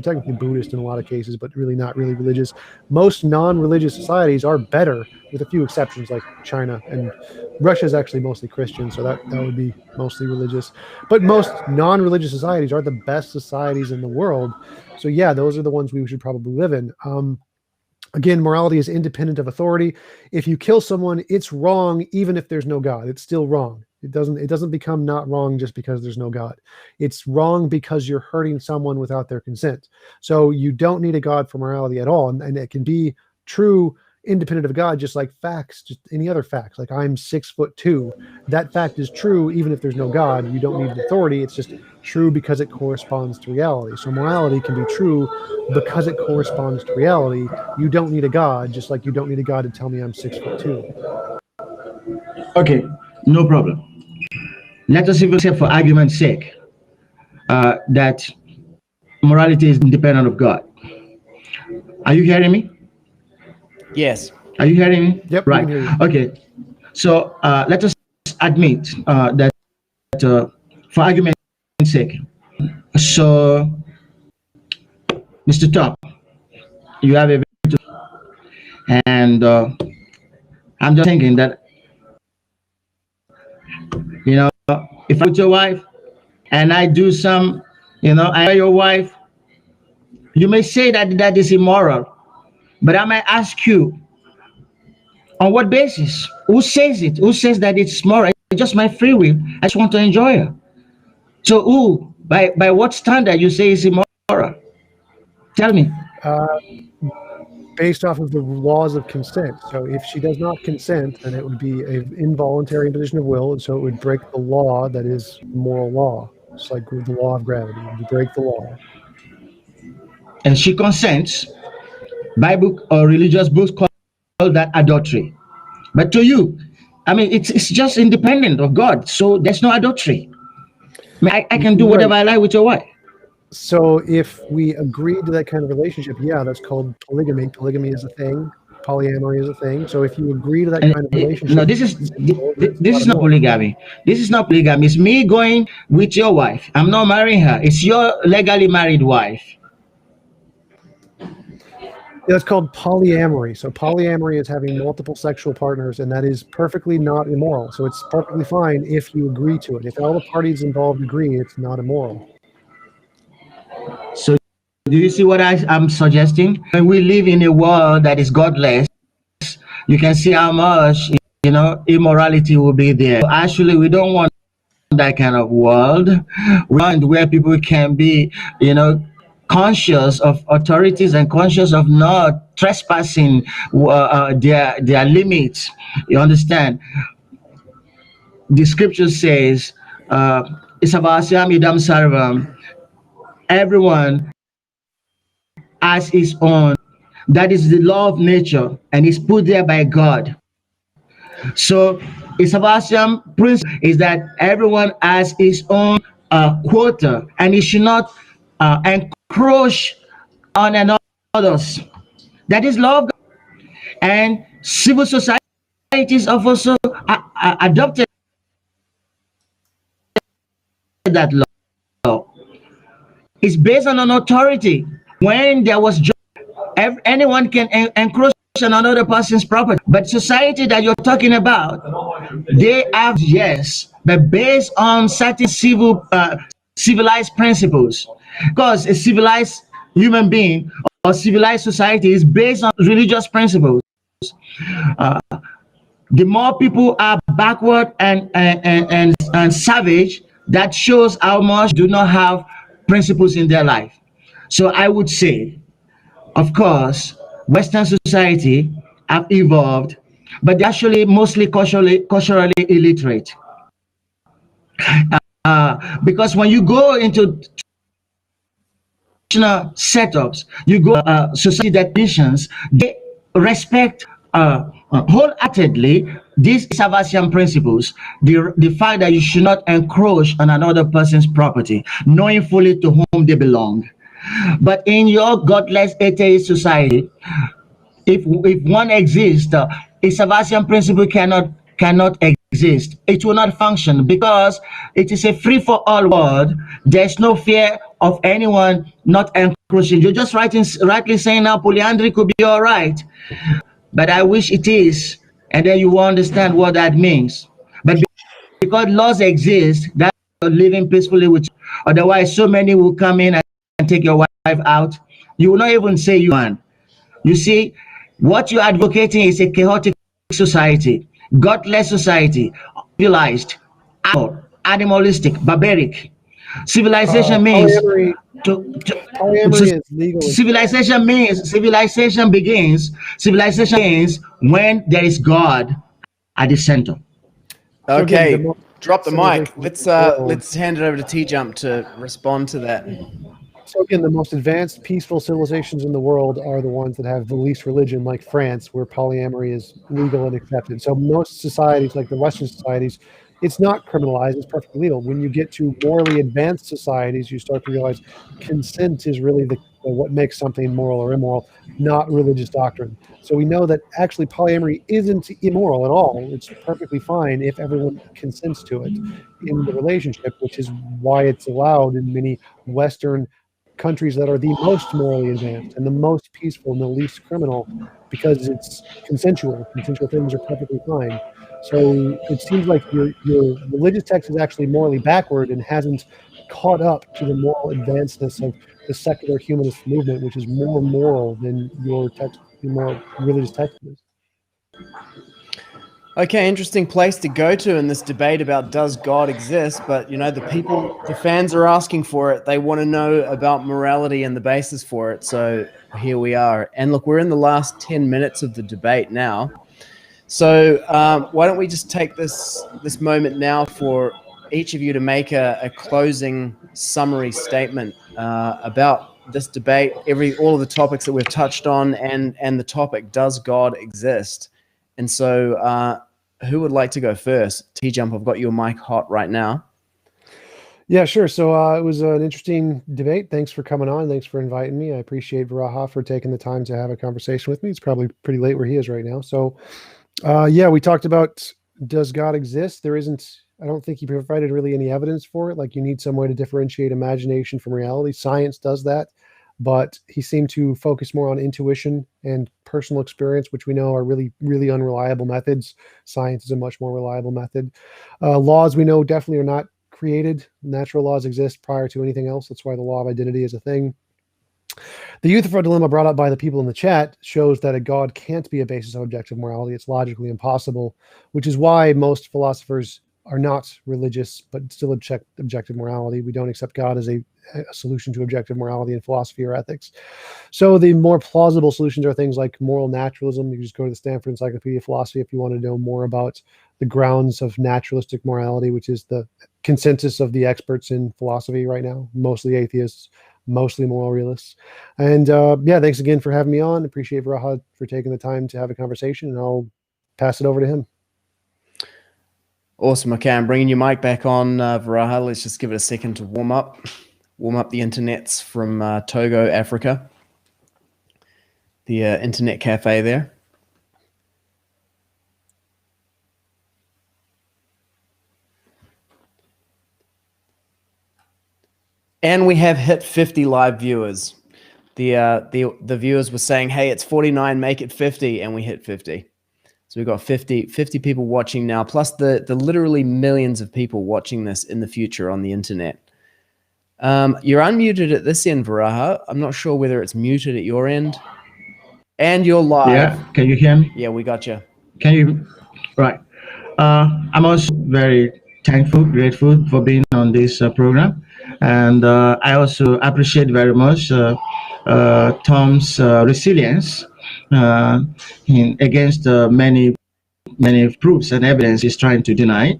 technically Buddhist in a lot of cases, but really not really religious. Most non-religious societies are better, with a few exceptions like China, and Russia is actually mostly Christian, so that would be mostly religious. But most non-religious societies are the best societies in the world. So yeah, those are the ones we should probably live in. Again, morality is independent of authority. If you kill someone, it's wrong even if there's no God. It's still wrong. It doesn't become not wrong just because there's no God. It's wrong because you're hurting someone without their consent. So you don't need a God for morality at all. And it can be true independent of God, just like facts, just any other facts. Like I'm 6'2". That fact is true even if there's no God. You don't need authority. It's just true because it corresponds to reality. So morality can be true because it corresponds to reality. You don't need a God, just like you don't need a God to tell me I'm 6'2". Okay, no problem. Let us even say, for argument's sake, that morality is independent of God. Are you hearing me? Yes. Are you hearing me? Yep. Right. Okay. So let us admit that for argument's sake. So, Mr. Top, you have a and I'm just thinking that, if I'm with your wife and I do some, I your wife, You may say that that is immoral, but I might ask you, on what basis? Who says it? Who says that it's moral? It's just my free will. I just want to enjoy it. So who, by what standard you say it's immoral? Tell me. Based off of the laws of consent. So if she does not consent, then it would be an involuntary imposition of will, and so it would break the law that is moral law. It's like the law of gravity. You break the law. And she consents. Bible or religious books call that adultery. But to you, I mean, it's just independent of God. So there's no adultery. I mean, I can do whatever I like with your wife. So if we agree to that kind of relationship, yeah, that's called polygamy. Polygamy is a thing. Polyamory is a thing. So if you agree to that kind of relationship, no, this is not polygamy. This is not polygamy. It's me going with your wife. I'm not marrying her. It's your legally married wife. That's called polyamory. So polyamory is having multiple sexual partners, and that is perfectly not immoral. So it's perfectly fine if you agree to it. If all the parties involved agree, it's not immoral. So do you see what I'm suggesting? When we live in a world that is godless, you can see how much, immorality will be there. Actually, we don't want that kind of world. We want where people can be, conscious of authorities and conscious of not trespassing their limits. You understand? The scripture says, "Isavasyam idam sarvam." Everyone has his own. That is the law of nature, and it's put there by God. So, Isavasyam principle is that everyone has his own quota, and he should not encroach on others. That is law of God. And civil societies have also adopted that law. It's based on an authority. When there was anyone can encroach on another person's property. But society that you're talking about, they have, yes, but based on certain civilized principles. Because a civilized human being or civilized society is based on religious principles. The more people are backward and savage, that shows how much do not have principles in their life. So I would say, of course, Western society have evolved, but they're actually mostly culturally illiterate. Because when you go into setups, you go society definitions, they respect wholeheartedly these Savasian principles, the fact that you should not encroach on another person's property, knowing fully to whom they belong. But in your godless atheist society, if one exists, a Savasian principle cannot exist. It will not function because it is a free-for-all world. There's no fear of anyone not encroaching. You're just rightly saying now polyandry could be all right, but I wish it is, and then you will understand what that means. But because laws exist, that you're living peacefully with you. Otherwise, so many will come in and take your wife out. You will not even say you want. You see, what you're advocating is a chaotic society, godless society, civilized, animalistic, barbaric. Civilization means polyamory is legal. Civilization begins when there is God at the center. Okay, again, drop the mic. Let's hand it over to T-Jump to respond to that. So again, the most advanced, peaceful civilizations in the world are the ones that have the least religion, like France, where polyamory is legal and accepted. So most societies, like the Western societies, it's not criminalized, it's perfectly legal. When you get to morally advanced societies, you start to realize consent is really what makes something moral or immoral, not religious doctrine. So we know that actually polyamory isn't immoral at all. It's perfectly fine if everyone consents to it in the relationship, which is why it's allowed in many Western countries that are the most morally advanced and the most peaceful and the least criminal, because it's consensual. Consensual things are perfectly fine. So it seems like your religious text is actually morally backward and hasn't caught up to the moral advancedness of the secular humanist movement, which is more moral than your more religious text is. Okay, interesting place to go to in this debate about does God exist, but you know, the fans are asking for it. They want to know about morality and the basis for it. So here we are. And look, we're in the last 10 minutes of the debate now. So why don't we just take this moment now for each of you to make a closing summary statement about this debate, all of the topics that we've touched on, and the topic, does God exist? And so who would like to go first? T-Jump, I've got your mic hot right now. Yeah, sure. So it was an interesting debate. Thanks for coming on. Thanks for inviting me. I appreciate Varaha for taking the time to have a conversation with me. It's probably pretty late where he is right now. So yeah, we talked about, does God exist? I don't think he provided really any evidence for it. Like, you need some way to differentiate imagination from reality. Science does that, but he seemed to focus more on intuition and personal experience, which we know are really, really unreliable methods. Science is a much more reliable method. Laws, we know, definitely are not created. Natural laws exist prior to anything else. That's why the law of identity is a thing. The Euthyphro Dilemma brought up by the people in the chat shows that a God can't be a basis of objective morality. It's logically impossible, which is why most philosophers are not religious, but still accept objective morality. We don't accept God as a solution to objective morality in philosophy or ethics. So the more plausible solutions are things like moral naturalism. You can just go to the Stanford Encyclopedia of Philosophy if you want to know more about the grounds of naturalistic morality, which is the consensus of the experts in philosophy right now, mostly atheists, mostly moral realists. And yeah, thanks again for having me on. Appreciate Varaha for taking the time to have a conversation, and I'll pass it over to him. Awesome. Okay, I'm bringing your mic back on, Varaha. Let's just give it a second to warm up the internets from Togo, Africa. The internet cafe there. And we have hit 50 live viewers. The viewers were saying, hey, it's 49, make it 50, and we hit 50. So we've got 50 people watching now, plus the literally millions of people watching this in the future on the internet. You're unmuted at this end, Varaha. I'm not sure whether it's muted at your end. And you're live. Yeah, can you hear me? Yeah, we got you. Can you? Right. I'm also very thankful, grateful for being on this program. And I also appreciate very much Tom's resilience against many proofs and evidence he's trying to deny.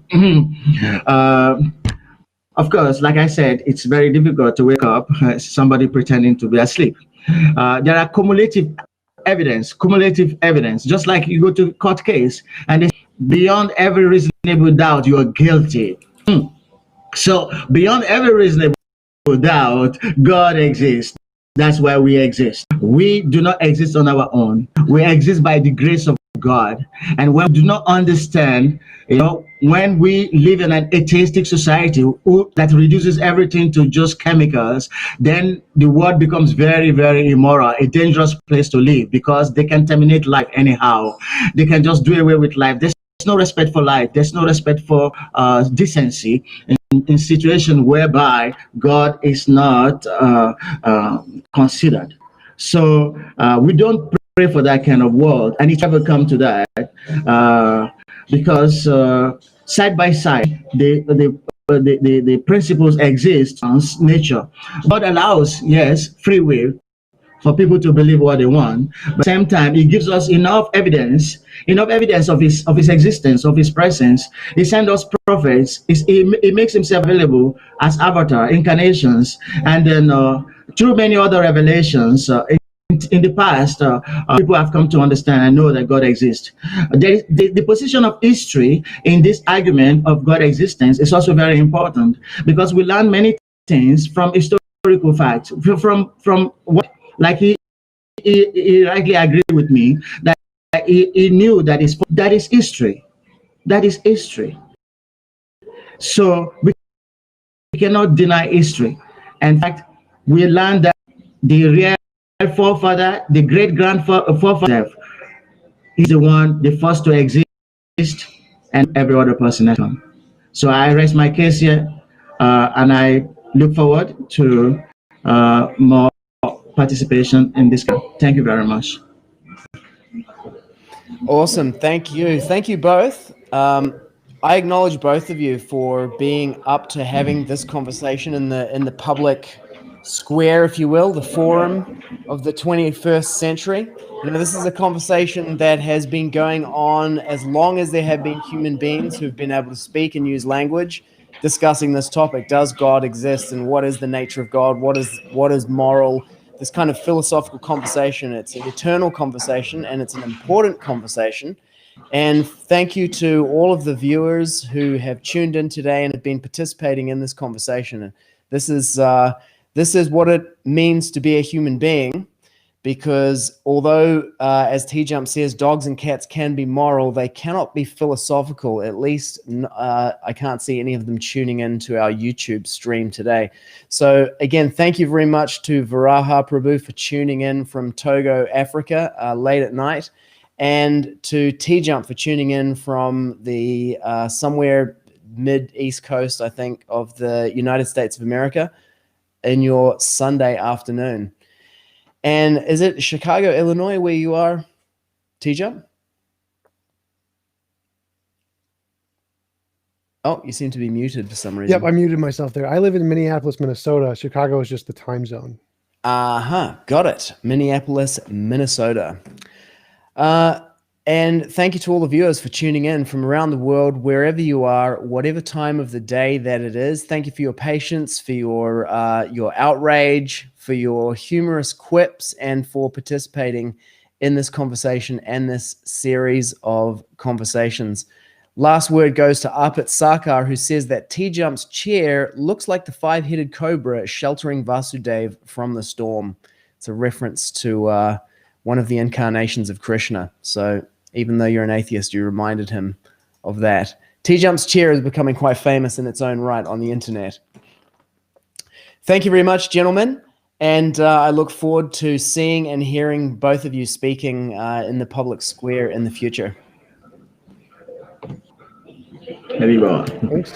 Of course, like I said, it's very difficult to wake up somebody pretending to be asleep. There are cumulative evidence, just like you go to court case and it's beyond every reasonable doubt you are guilty. So beyond every reasonable doubt, God exists. That's why we exist. We do not exist on our own. We exist by the grace of God. And when we do not understand, when we live in an atheistic society that reduces everything to just chemicals, then the world becomes very, very immoral, a dangerous place to live, because they can terminate life anyhow. They can just do away with life. There's no respect for life. There's no respect for decency in situation whereby God is not considered. So we don't pray for that kind of world, and it never come to that because side by side the principles exist on nature. God allows, yes, free will for people to believe what they want, but at the same time it gives us enough evidence of his existence, of his presence. He sent us prophets. He makes himself available as avatar incarnations, and then through many other revelations in the past, people have come to understand and know that God exists. The position of history in this argument of God existence is also very important, because we learn many things from historical facts, from what, like he rightly agreed with me that he knew that is history. That is history. So we cannot deny history. In fact, we learned that the real forefather, the great grandfather, is the first to exist, and every other person has come. So I rest my case here, and I look forward to more participation in this. Thank you very much. Awesome. Thank you. Thank you both. I acknowledge both of you for being up to having this conversation in the public square, if you will, the forum of the 21st century. You know, this is a conversation that has been going on as long as there have been human beings who've been able to speak and use language, discussing this topic. Does God exist, and what is the nature of God? What is moral? This kind of philosophical conversation. It's an eternal conversation, and it's an important conversation. And thank you to all of the viewers who have tuned in today and have been participating in this conversation. This is what it means to be a human being, because although, as T-Jump says, dogs and cats can be moral, they cannot be philosophical. At least I can't see any of them tuning into our YouTube stream today. So again, thank you very much to Varaha Prabhu for tuning in from Togo, Africa, late at night. And to T-Jump for tuning in from the somewhere mid-east coast, I think, of the United States of America in your Sunday afternoon. And is it Chicago, Illinois, where you are, T-Jump? Oh, you seem to be muted for some reason. Yep, I muted myself there. I live in Minneapolis, Minnesota. Chicago is just the time zone. Got it. Minneapolis, Minnesota. And thank you to all the viewers for tuning in from around the world, wherever you are, whatever time of the day that it is. Thank you for your patience, for your outrage, for your humorous quips, and for participating in this conversation and this series of conversations. Last word goes to Arpit Sarkar, who says that T-Jump's chair looks like the five-headed cobra sheltering Vasudev from the storm. It's a reference to one of the incarnations of Krishna. So even though you're an atheist, you reminded him of that. T-Jump's chair is becoming quite famous in its own right on the internet. Thank you very much, gentlemen. And I look forward to seeing and hearing both of you speaking in the public square in the future. Very well. Thanks.